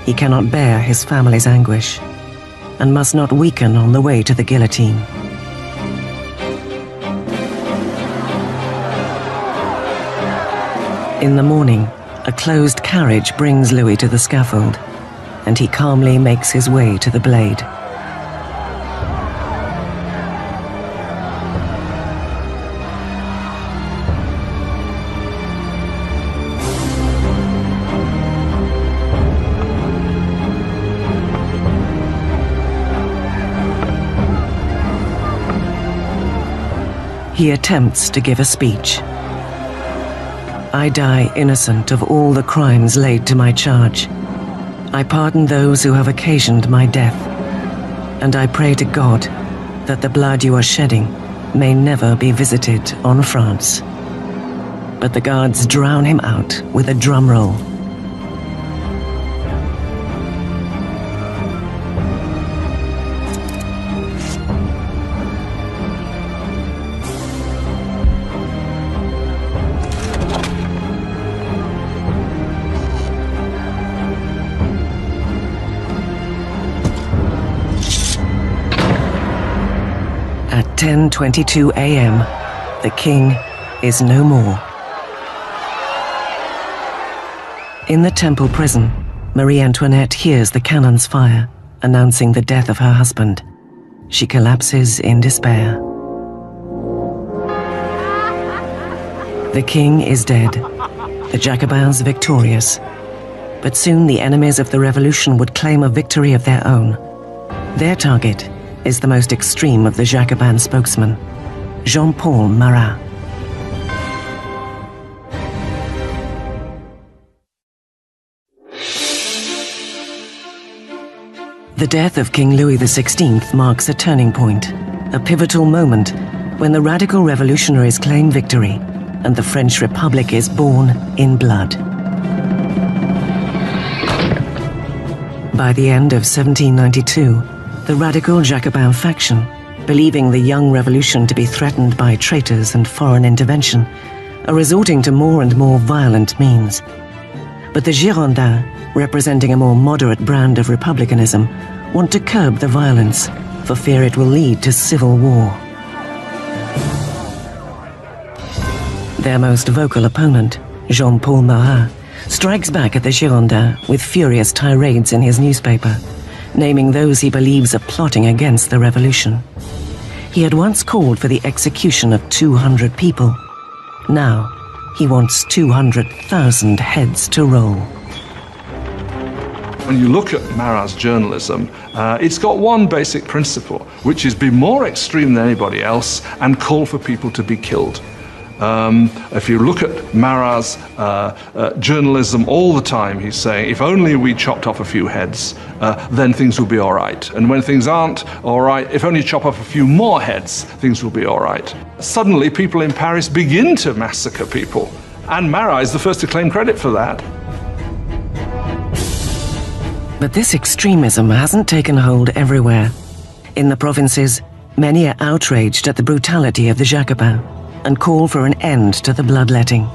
He cannot bear his family's anguish, and must not weaken on the way to the guillotine. In the morning, a closed carriage brings Louis to the scaffold, and he calmly makes his way to the blade. He attempts to give a speech. I die innocent of all the crimes laid to my charge. I pardon those who have occasioned my death, and I pray to God that the blood you are shedding may never be visited on France. But the guards drown him out with a drum roll. At 10:22 a.m., the king is no more. In the Temple prison, Marie Antoinette hears the cannons fire, announcing the death of her husband. She collapses in despair. The king is dead, the Jacobins victorious. But soon the enemies of the revolution would claim a victory of their own. Their target is the most extreme of the Jacobin spokesmen, Jean-Paul Marat. The death of King Louis XVI marks a turning point, a pivotal moment when the radical revolutionaries claim victory and the French Republic is born in blood. By the end of 1792, the radical Jacobin faction, believing the young revolution to be threatened by traitors and foreign intervention, are resorting to more and more violent means. But the Girondins, representing a more moderate brand of republicanism, want to curb the violence for fear it will lead to civil war. Their most vocal opponent, Jean-Paul Marat, strikes back at the Girondins with furious tirades in his newspaper, naming those he believes are plotting against the revolution. He had once called for the execution of 200 people. Now, He wants 200,000 heads to roll. When you look at Marat's journalism, it's got one basic principle, which is be more extreme than anybody else and call for people to be killed. If you look at Marat's journalism all the time, he's saying, if only we chopped off a few heads, then things will be all right. And when things aren't all right, if only you chop off a few more heads, things will be all right. Suddenly, people in Paris begin to massacre people, and Marat is the first to claim credit for that. But this extremism hasn't taken hold everywhere. In the provinces, many are outraged at the brutality of the Jacobins and call for an end to the bloodletting.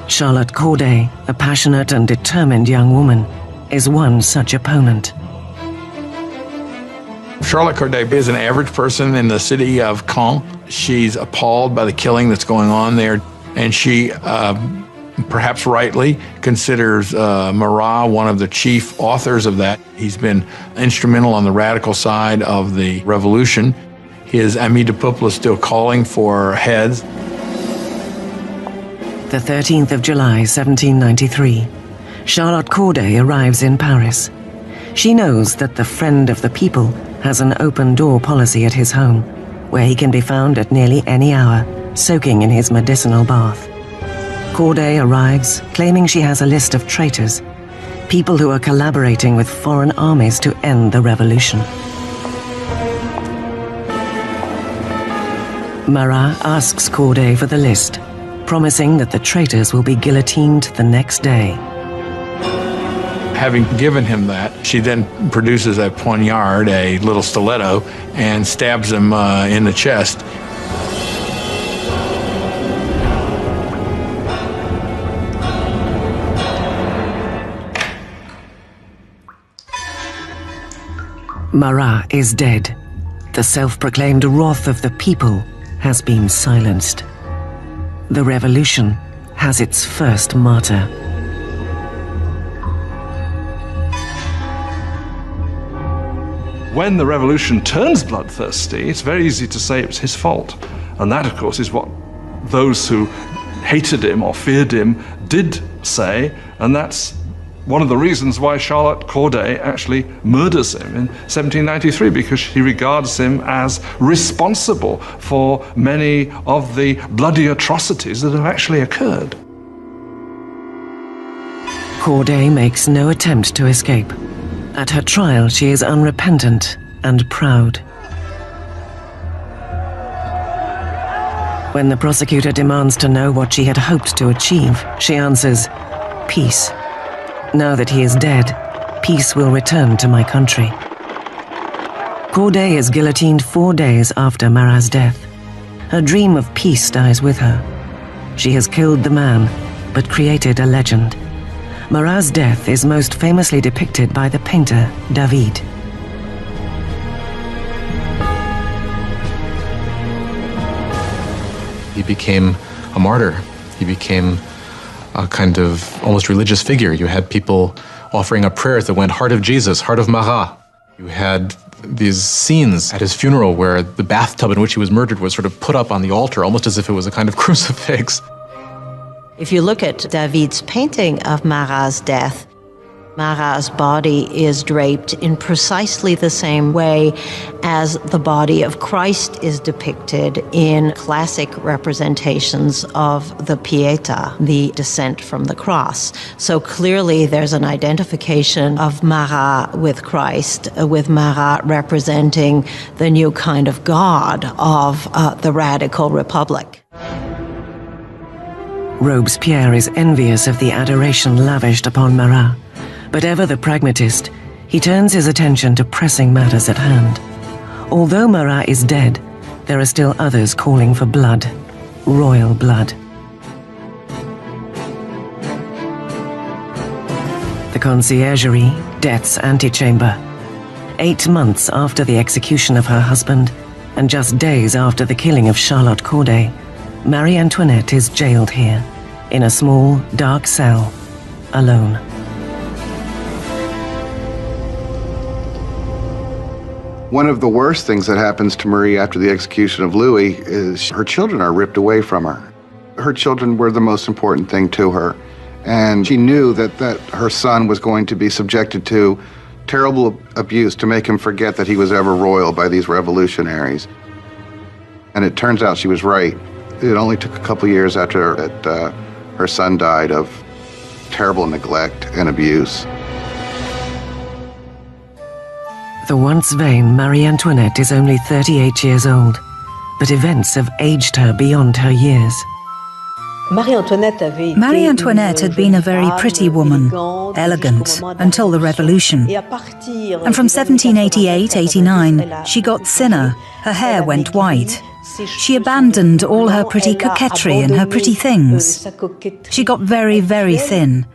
Charlotte Corday, a passionate and determined young woman, is one such opponent. Charlotte Corday is an average person in the city of Caen. She's appalled by the killing that's going on there, and she, perhaps rightly, considers Marat one of the chief authors of that. He's been instrumental on the radical side of the revolution. His Ami du Peuple is still calling for heads. The 13th of July, 1793, Charlotte Corday arrives in Paris. She knows that the friend of the people has an open-door policy at his home, where he can be found at nearly any hour, soaking in his medicinal bath. Corday arrives, claiming she has a list of traitors, people who are collaborating with foreign armies to end the revolution. Marat asks Corday for the list, promising that the traitors will be guillotined the next day. Having given him that, she then produces a poignard, a little stiletto, and stabs him in the chest. Marat is dead. The self-proclaimed wrath of the people has been silenced. The revolution has its first martyr. When the revolution turns bloodthirsty, it's very easy to say it was his fault. And that, of course, is what those who hated him or feared him did say, and that's one of the reasons why Charlotte Corday actually murders him in 1793, because she regards him as responsible for many of the bloody atrocities that have actually occurred. Corday makes no attempt to escape. At her trial, she is unrepentant and proud. When the prosecutor demands to know what she had hoped to achieve, she answers, "Peace. Now that he is dead, peace will return to my country." Corday is guillotined 4 days after Marat's death. Her dream of peace dies with her. She has killed the man, but created a legend. Marat's death is most famously depicted by the painter David. He became a martyr. He became a kind of almost religious figure. You had people offering up prayers that went, "Heart of Jesus, Heart of Marat." You had these scenes at his funeral where the bathtub in which he was murdered was sort of put up on the altar, almost as if it was a kind of crucifix. If you look at David's painting of Marat's death, Marat's body is draped in precisely the same way as the body of Christ is depicted in classic representations of the Pietà, the descent from the cross. So clearly there's an identification of Marat with Christ, with Marat representing the new kind of God of the radical republic. Robespierre is envious of the adoration lavished upon Marat, but ever the pragmatist, he turns his attention to pressing matters at hand. Although Marat is dead, there are still others calling for blood, royal blood. The Conciergerie, Death's antechamber. 8 months after the execution of her husband, and just days after the killing of Charlotte Corday, Marie Antoinette is jailed here, in a small, dark cell, alone. One of the worst things that happens to Marie after the execution of Louis is her children are ripped away from her. Her children were the most important thing to her, and she knew that her son was going to be subjected to terrible abuse to make him forget that he was ever royal by these revolutionaries. And it turns out she was right. It only took a couple years after that her son died of terrible neglect and abuse. The once vain Marie Antoinette is only 38 years old, but events have aged her beyond her years. Marie Antoinette had been a very pretty woman, elegant, until the Revolution. And from 1788-89, she got thinner, her hair went white. She abandoned all her pretty coquetry and her pretty things. She got very, very thin.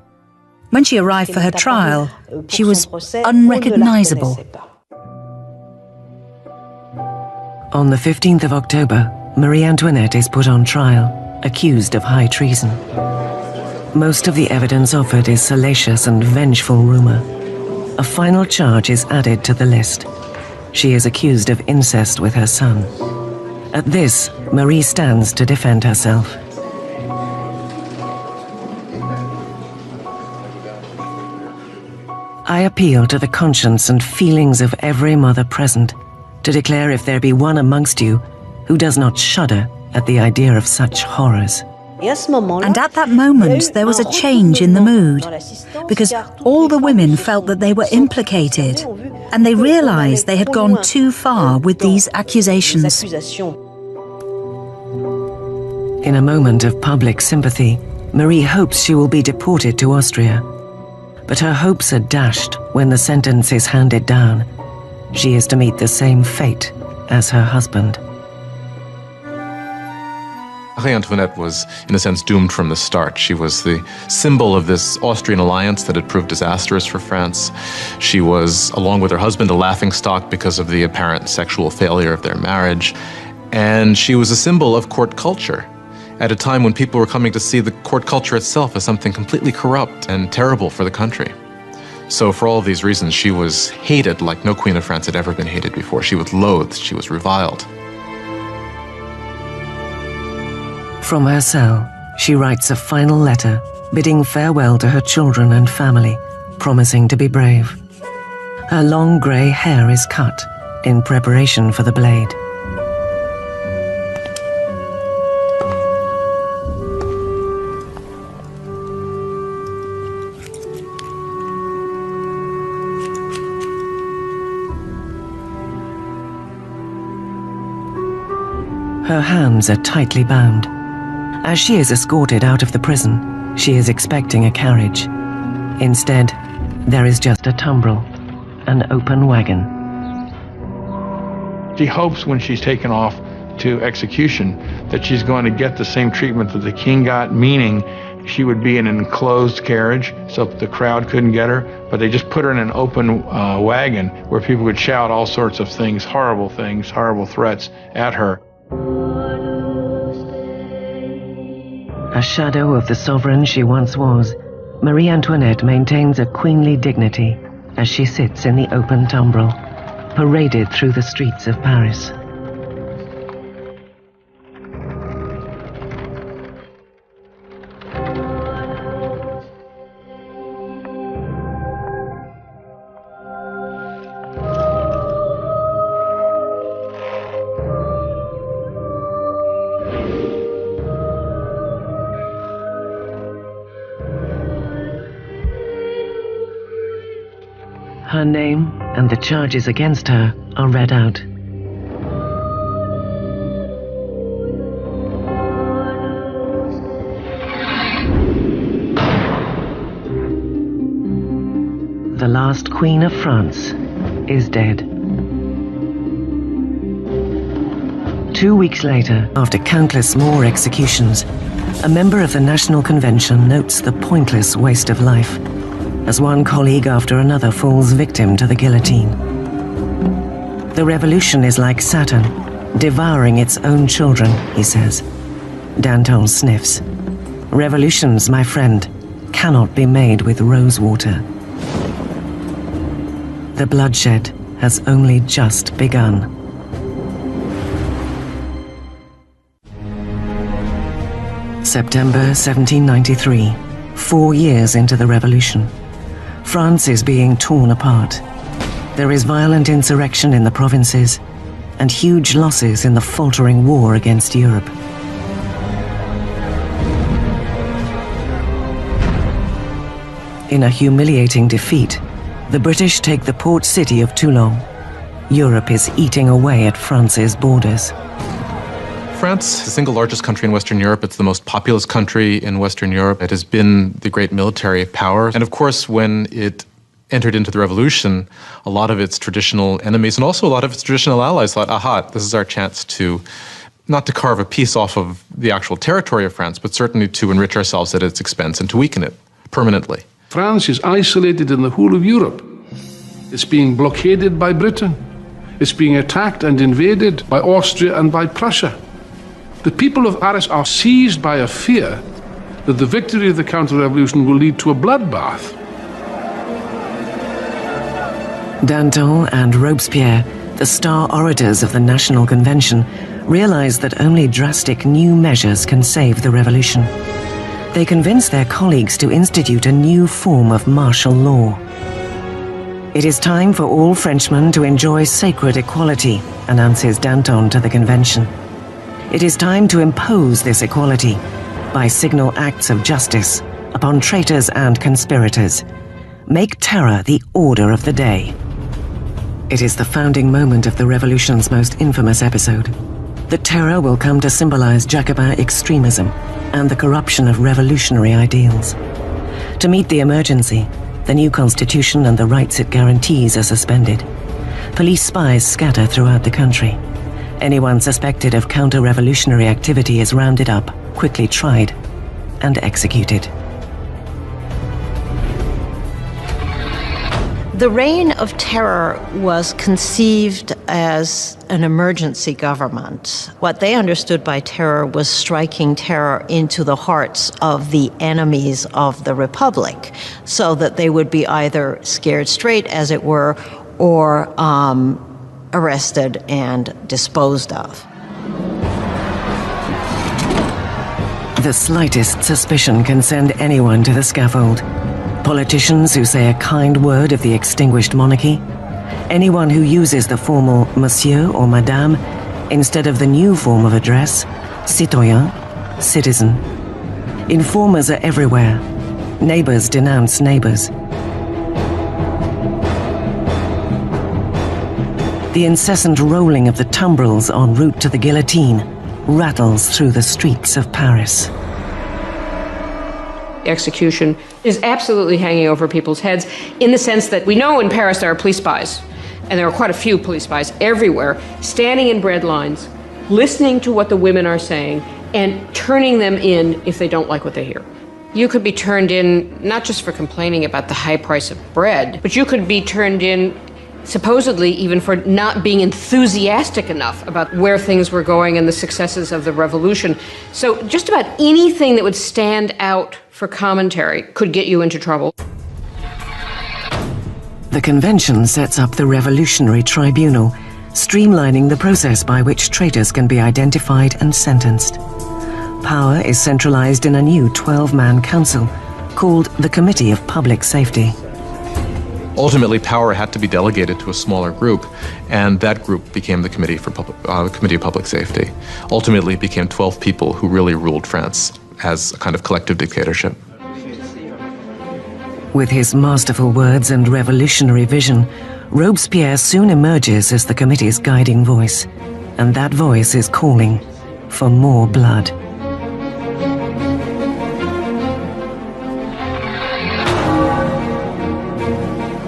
When she arrived for her trial, she was unrecognizable. On the 15th of October, Marie Antoinette is put on trial, accused of high treason. Most of the evidence offered is salacious and vengeful rumor. A final charge is added to the list. She is accused of incest with her son. At this, Marie stands to defend herself. I appeal to the conscience and feelings of every mother present to declare if there be one amongst you who does not shudder at the idea of such horrors. And at that moment, there was a change in the mood, because all the women felt that they were implicated, and they realized they had gone too far with these accusations. In a moment of public sympathy, Marie hopes she will be deported to Austria. But her hopes are dashed when the sentence is handed down. She is to meet the same fate as her husband. Marie Antoinette was, in a sense, doomed from the start. She was the symbol of this Austrian alliance that had proved disastrous for France. She was, along with her husband, a laughingstock because of the apparent sexual failure of their marriage. And she was a symbol of court culture at a time when people were coming to see the court culture itself as something completely corrupt and terrible for the country. So for all of these reasons, she was hated like no queen of France had ever been hated before. She was loathed, she was reviled. From her cell, she writes a final letter, bidding farewell to her children and family, promising to be brave. Her long grey hair is cut in preparation for the blade. Her hands are tightly bound. As she is escorted out of the prison, she is expecting a carriage. Instead, there is just a tumbril, an open wagon. She hopes when she's taken off to execution that she's going to get the same treatment that the king got, meaning she would be in an enclosed carriage so the crowd couldn't get her, but they just put her in an open wagon where people would shout all sorts of things, horrible threats at her. A shadow of the sovereign she once was, Marie Antoinette maintains a queenly dignity as she sits in the open tumbril, paraded through the streets of Paris. Her name and the charges against her are read out. The last Queen of France is dead. 2 weeks later, after countless more executions, a member of the National Convention notes the pointless waste of life, as one colleague after another falls victim to the guillotine. The revolution is like Saturn, devouring its own children, he says. Danton sniffs. Revolutions, my friend, cannot be made with rose water. The bloodshed, has only just begun. September 1793, 4 years into the revolution. France is being torn apart. There is violent insurrection in the provinces and huge losses in the faltering war against Europe. In a humiliating defeat, the British take the port city of Toulon. Europe is eating away at France's borders. France is the single largest country in Western Europe. It's the most populous country in Western Europe. It has been the great military power. And of course, when it entered into the revolution, a lot of its traditional enemies and also a lot of its traditional allies thought, aha, this is our chance to, not to carve a piece off of the actual territory of France, but certainly to enrich ourselves at its expense and to weaken it permanently. France is isolated in the whole of Europe. It's being blockaded by Britain. It's being attacked and invaded by Austria and by Prussia. The people of Paris are seized by a fear that the victory of the counter-revolution will lead to a bloodbath. Danton and Robespierre, the star orators of the National Convention, realize that only drastic new measures can save the revolution. They convince their colleagues to institute a new form of martial law. It is time for all Frenchmen to enjoy sacred equality, announces Danton to the convention. It is time to impose this equality by signal acts of justice upon traitors and conspirators. Make terror the order of the day. It is the founding moment of the revolution's most infamous episode. The terror will come to symbolize Jacobin extremism and the corruption of revolutionary ideals. To meet the emergency, the new constitution and the rights it guarantees are suspended. Police spies scatter throughout the country. Anyone suspected of counter-revolutionary activity is rounded up, quickly tried, and executed. The Reign of Terror was conceived as an emergency government. What they understood by terror was striking terror into the hearts of the enemies of the Republic, so that they would be either scared straight, as it were, or arrested and disposed of. The slightest suspicion can send anyone to the scaffold. Politicians who say a kind word of the extinguished monarchy, anyone who uses the formal monsieur or madame instead of the new form of address, citoyen, citizen. Informers are everywhere. Neighbors denounce neighbors. The incessant rolling of the tumbrils en route to the guillotine rattles through the streets of Paris. Execution is absolutely hanging over people's heads in the sense that we know in Paris there are police spies, and there are quite a few police spies everywhere, standing in bread lines, listening to what the women are saying, and turning them in if they don't like what they hear. You could be turned in not just for complaining about the high price of bread, but you could be turned in supposedly even for not being enthusiastic enough about where things were going and the successes of the revolution. So just about anything that would stand out for commentary could get you into trouble. The convention sets up the Revolutionary Tribunal, streamlining the process by which traitors can be identified and sentenced. Power is centralized in a new 12-man council called the Committee of Public Safety. Ultimately, power had to be delegated to a smaller group, and that group became the Committee of Public Safety. Ultimately, it became 12 people who really ruled France as a kind of collective dictatorship. With his masterful words and revolutionary vision, Robespierre soon emerges as the committee's guiding voice, and that voice is calling for more blood.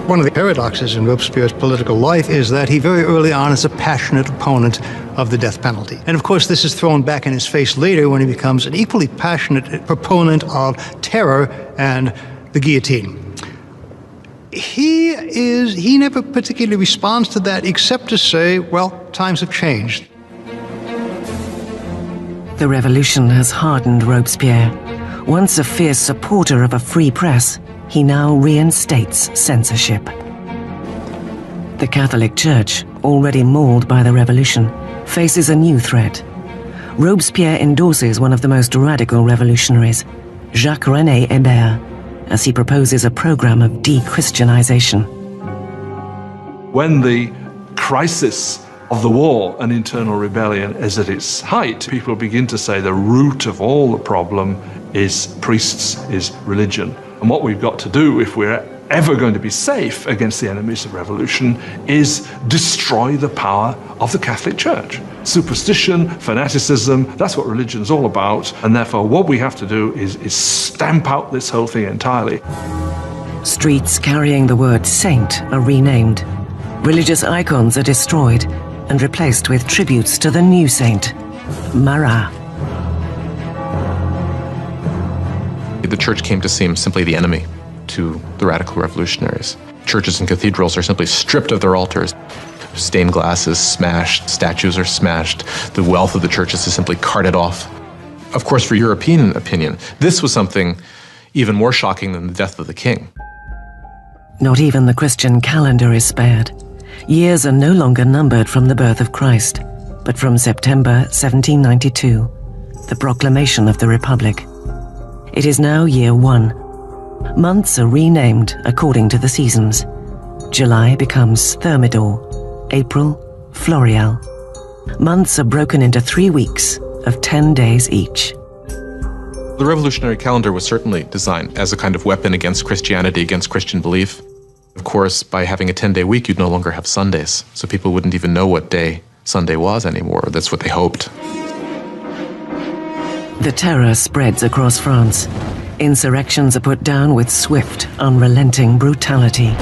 One of the paradoxes in Robespierre's political life is that he very early on is a passionate opponent of the death penalty. And of course, this is thrown back in his face later when he becomes an equally passionate proponent of terror and the guillotine. He never particularly responds to that except to say, well, times have changed. The revolution has hardened Robespierre. Once a fierce supporter of a free press, he now reinstates censorship. The Catholic Church, already mauled by the revolution, faces a new threat. Robespierre endorses one of the most radical revolutionaries, Jacques-René Hébert, as he proposes a program of de-Christianization. When the crisis of the war and internal rebellion is at its height, people begin to say the root of all the problem is priests, is religion. And what we've got to do, if we're ever going to be safe against the enemies of revolution, is destroy the power of the Catholic Church. Superstition, fanaticism, that's what religion's all about. And therefore what we have to do is stamp out this whole thing entirely. Streets carrying the word saint are renamed. Religious icons are destroyed and replaced with tributes to the new saint, Marat. The church came to seem simply the enemy to the radical revolutionaries. Churches and cathedrals are simply stripped of their altars. Stained glass is smashed, statues are smashed, the wealth of the churches is simply carted off. Of course, for European opinion, this was something even more shocking than the death of the king. Not even the Christian calendar is spared. Years are no longer numbered from the birth of Christ, but from September 1792, the proclamation of the Republic. It is now year 1. Months are renamed according to the seasons. July becomes Thermidor, April, Floreal. Months are broken into 3 weeks of 10 days each. The revolutionary calendar was certainly designed as a kind of weapon against Christianity, against Christian belief. Of course, by having a 10-day week, you'd no longer have Sundays, so people wouldn't even know what day Sunday was anymore. That's what they hoped. The terror spreads across France. Insurrections are put down with swift, unrelenting brutality.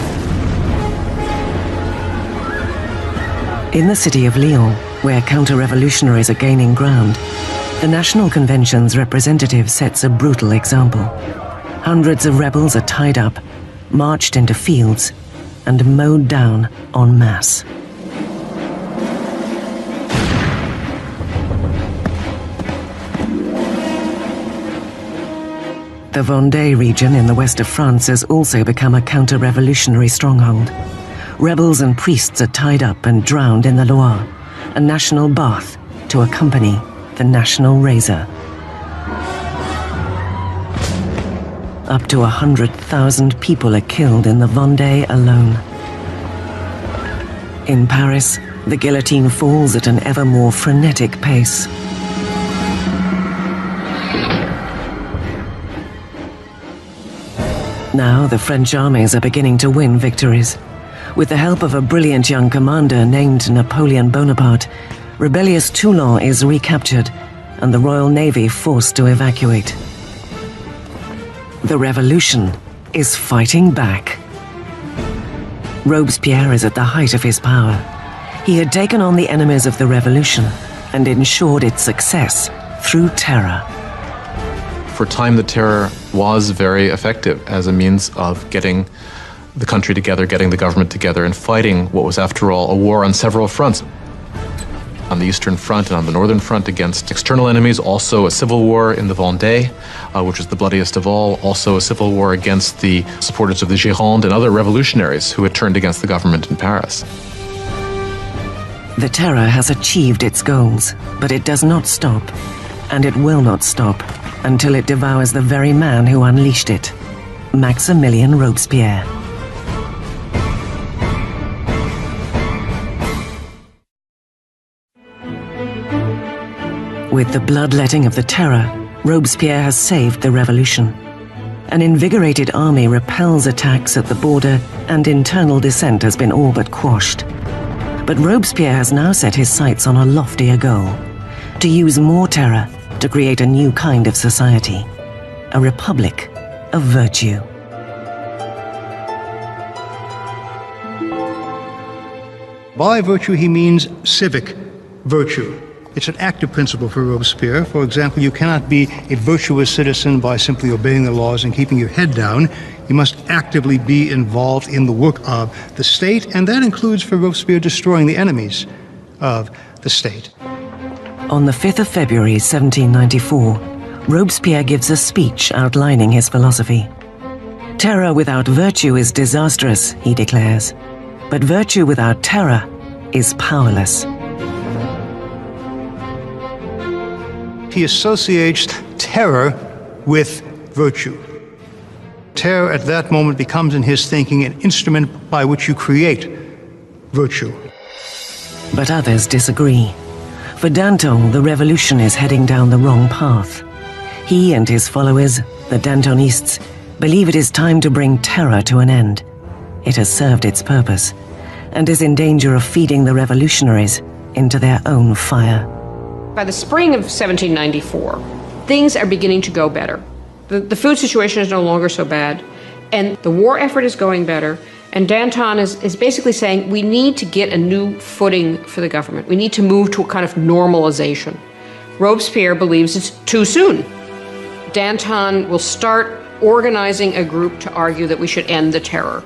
In the city of Lyon, where counter-revolutionaries are gaining ground, the National Convention's representative sets a brutal example. Hundreds of rebels are tied up, marched into fields, and mowed down en masse. The Vendée region in the west of France has also become a counter-revolutionary stronghold. Rebels and priests are tied up and drowned in the Loire, a national bath to accompany the national razor. Up to 100,000 people are killed in the Vendée alone. In Paris, the guillotine falls at an ever more frenetic pace. Now the French armies are beginning to win victories. With the help of a brilliant young commander named Napoleon Bonaparte, rebellious Toulon is recaptured and the Royal Navy forced to evacuate. The revolution is fighting back. Robespierre is at the height of his power. He had taken on the enemies of the revolution and ensured its success through terror. For a time, the terror was very effective as a means of getting the country together, getting the government together, and fighting what was, after all, a war on several fronts. On the Eastern Front and on the Northern Front against external enemies, also a civil war in the Vendée, which was the bloodiest of all, also a civil war against the supporters of the Gironde and other revolutionaries who had turned against the government in Paris. The terror has achieved its goals, but it does not stop, and it will not stop until it devours the very man who unleashed it, Maximilien Robespierre. With the bloodletting of the terror, Robespierre has saved the revolution. An invigorated army repels attacks at the border, and internal dissent has been all but quashed. But Robespierre has now set his sights on a loftier goal: to use more terror to create a new kind of society, a republic of virtue. By virtue, he means civic virtue. It's an active principle for Robespierre. For example, you cannot be a virtuous citizen by simply obeying the laws and keeping your head down. You must actively be involved in the work of the state, and that includes for Robespierre destroying the enemies of the state. On the 5th of February 1794, Robespierre gives a speech outlining his philosophy. Terror without virtue is disastrous, he declares. But virtue without terror is powerless. He associates terror with virtue. Terror at that moment becomes in his thinking an instrument by which you create virtue. But others disagree. For Danton, the revolution is heading down the wrong path. He and his followers, the Dantonists, believe it is time to bring terror to an end. It has served its purpose, and is in danger of feeding the revolutionaries into their own fire. By the spring of 1794, things are beginning to go better. The food situation is no longer so bad, and the war effort is going better, and Danton is basically saying we need to get a new footing for the government. We need to move to a kind of normalization. Robespierre believes it's too soon. Danton will start organizing a group to argue that we should end the terror.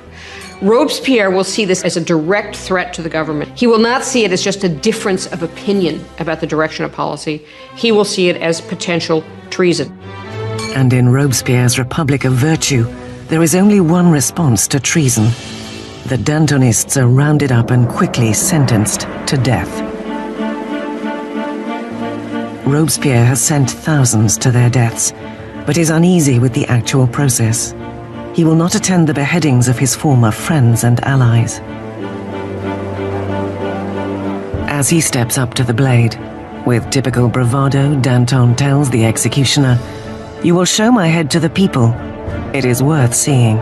Robespierre will see this as a direct threat to the government. He will not see it as just a difference of opinion about the direction of policy. He will see it as potential treason. And in Robespierre's Republic of Virtue, there is only one response to treason. The Dantonists are rounded up and quickly sentenced to death. Robespierre has sent thousands to their deaths, but is uneasy with the actual process. He will not attend the beheadings of his former friends and allies. As he steps up to the blade, with typical bravado, Danton tells the executioner, "You will show my head to the people. It is worth seeing."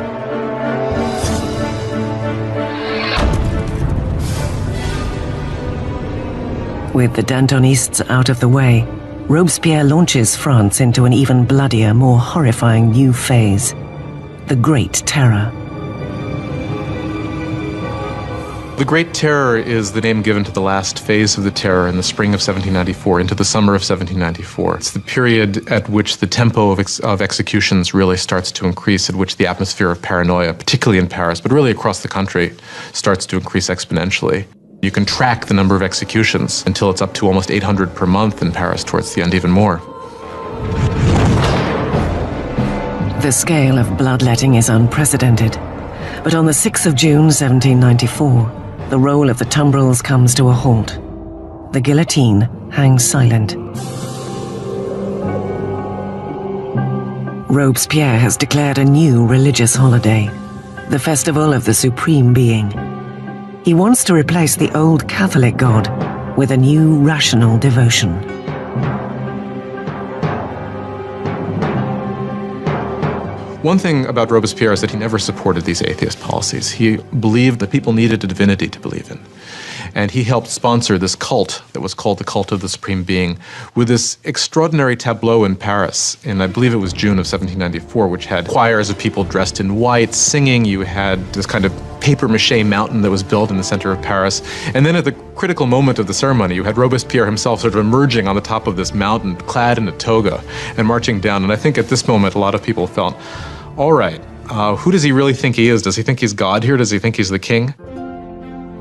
With the Dantonists out of the way, Robespierre launches France into an even bloodier, more horrifying new phase. The Great Terror. The Great Terror is the name given to the last phase of the terror in the spring of 1794 into the summer of 1794. It's the period at which the tempo of executions really starts to increase, at which the atmosphere of paranoia, particularly in Paris, but really across the country, starts to increase exponentially. You can track the number of executions until it's up to almost 800 per month in Paris, towards the end even more. The scale of bloodletting is unprecedented, but on the 6th of June 1794, the roll of the tumbrils comes to a halt. The guillotine hangs silent. Robespierre has declared a new religious holiday, the Festival of the Supreme Being. He wants to replace the old Catholic God with a new rational devotion. One thing about Robespierre is that he never supported these atheist policies. He believed that people needed a divinity to believe in. And he helped sponsor this cult that was called the Cult of the Supreme Being, with this extraordinary tableau in Paris in, I believe it was June of 1794, which had choirs of people dressed in white singing. You had this kind of papier-mâché mountain that was built in the center of Paris. And then at the critical moment of the ceremony, you had Robespierre himself sort of emerging on the top of this mountain, clad in a toga, and marching down. And I think at this moment, a lot of people felt, all right, who does he really think he is? Does he think he's God here? Does he think he's the king?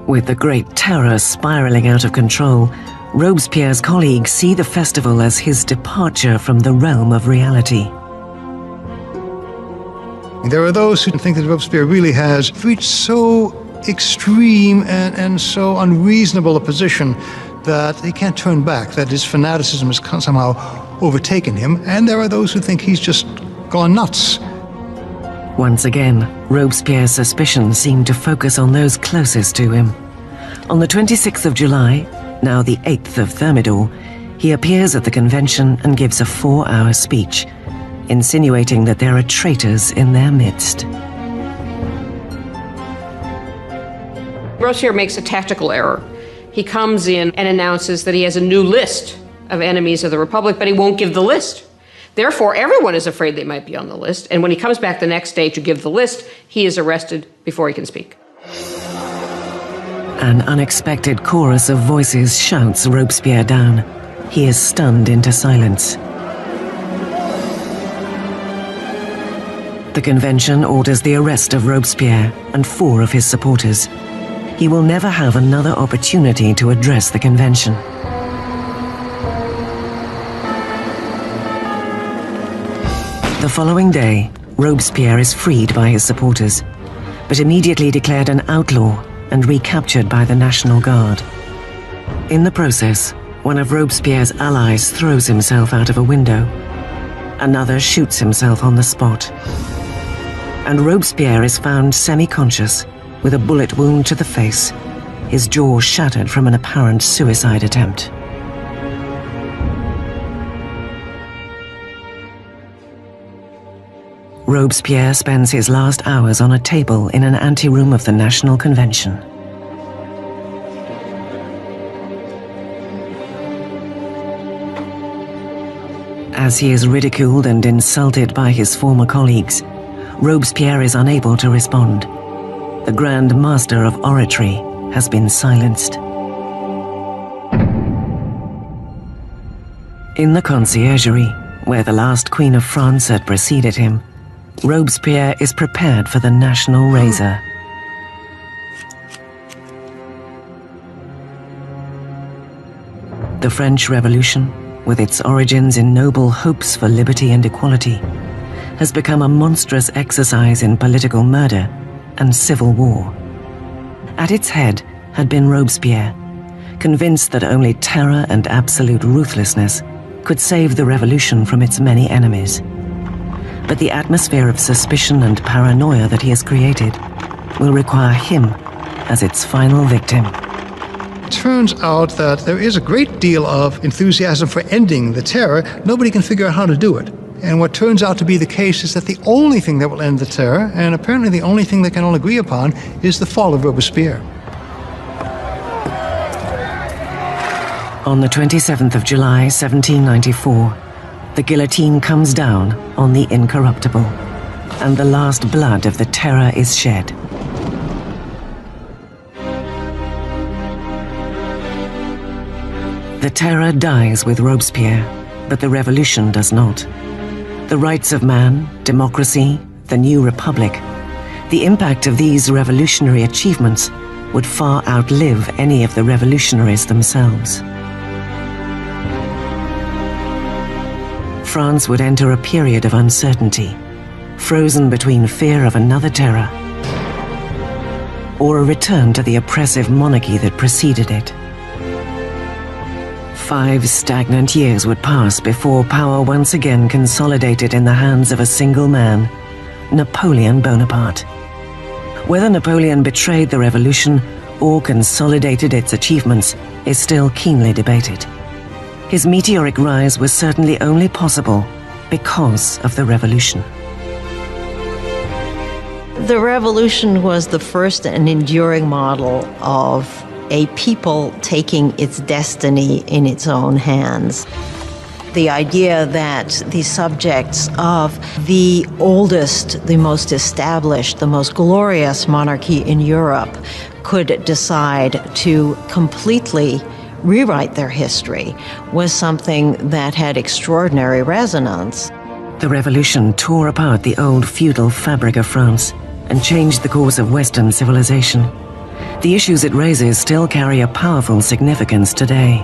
With the Great Terror spiraling out of control, Robespierre's colleagues see the festival as his departure from the realm of reality. There are those who think that Robespierre really has reached so extreme and so unreasonable a position that he can't turn back, that his fanaticism has somehow overtaken him, and there are those who think he's just gone nuts. Once again, Robespierre's suspicions seem to focus on those closest to him. On the 26th of July, now the 8th of Thermidor, he appears at the convention and gives a 4-hour speech, insinuating that there are traitors in their midst. Robespierre makes a tactical error. He comes in and announces that he has a new list of enemies of the Republic, but he won't give the list. Therefore, everyone is afraid they might be on the list, and when he comes back the next day to give the list, he is arrested before he can speak. An unexpected chorus of voices shouts Robespierre down. He is stunned into silence. The convention orders the arrest of Robespierre and 4 of his supporters. He will never have another opportunity to address the convention. The following day, Robespierre is freed by his supporters, but immediately declared an outlaw and recaptured by the National Guard. In the process, one of Robespierre's allies throws himself out of a window. Another shoots himself on the spot. And Robespierre is found semi-conscious, with a bullet wound to the face, his jaw shattered from an apparent suicide attempt. Robespierre spends his last hours on a table in an anteroom of the National Convention. As he is ridiculed and insulted by his former colleagues, Robespierre is unable to respond. The Grand Master of Oratory has been silenced. In the conciergerie, where the last Queen of France had preceded him, Robespierre is prepared for the national razor. The French Revolution, with its origins in noble hopes for liberty and equality, has become a monstrous exercise in political murder and civil war. At its head had been Robespierre, convinced that only terror and absolute ruthlessness could save the revolution from its many enemies. But the atmosphere of suspicion and paranoia that he has created will require him as its final victim. It turns out that there is a great deal of enthusiasm for ending the terror. Nobody can figure out how to do it. And what turns out to be the case is that the only thing that will end the terror, and apparently the only thing they can all agree upon, is the fall of Robespierre. On the 27th of July, 1794, the guillotine comes down on the incorruptible, and the last blood of the terror is shed. The terror dies with Robespierre, but the revolution does not. The rights of man, democracy, the new republic, the impact of these revolutionary achievements would far outlive any of the revolutionaries themselves. France would enter a period of uncertainty, frozen between fear of another terror or a return to the oppressive monarchy that preceded it. 5 stagnant years would pass before power once again consolidated in the hands of a single man, Napoleon Bonaparte. Whether Napoleon betrayed the revolution or consolidated its achievements is still keenly debated. His meteoric rise was certainly only possible because of the revolution. The revolution was the first and enduring model of a people taking its destiny in its own hands. The idea that the subjects of the oldest, the most established, the most glorious monarchy in Europe could decide to completely rewrite their history was something that had extraordinary resonance. The revolution tore apart the old feudal fabric of France and changed the course of Western civilization. The issues it raises still carry a powerful significance today.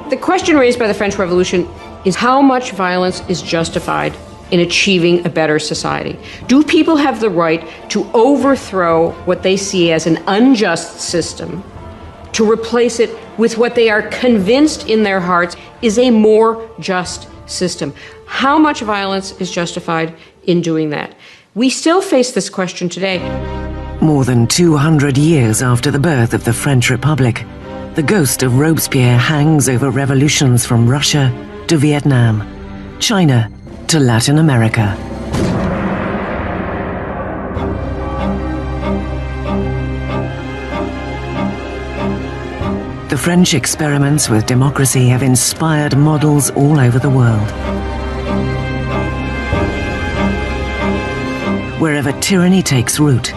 The question raised by the French Revolution is how much violence is justified in achieving a better society? Do people have the right to overthrow what they see as an unjust system, to replace it with what they are convinced in their hearts is a more just system? How much violence is justified in doing that? We still face this question today. More than 200 years after the birth of the French Republic, the ghost of Robespierre hangs over revolutions from Russia to Vietnam, China to Latin America. The French experiments with democracy have inspired models all over the world. Wherever tyranny takes root,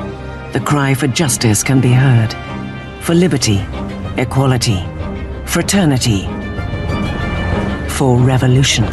the cry for justice can be heard, for liberty, equality, fraternity, for revolution.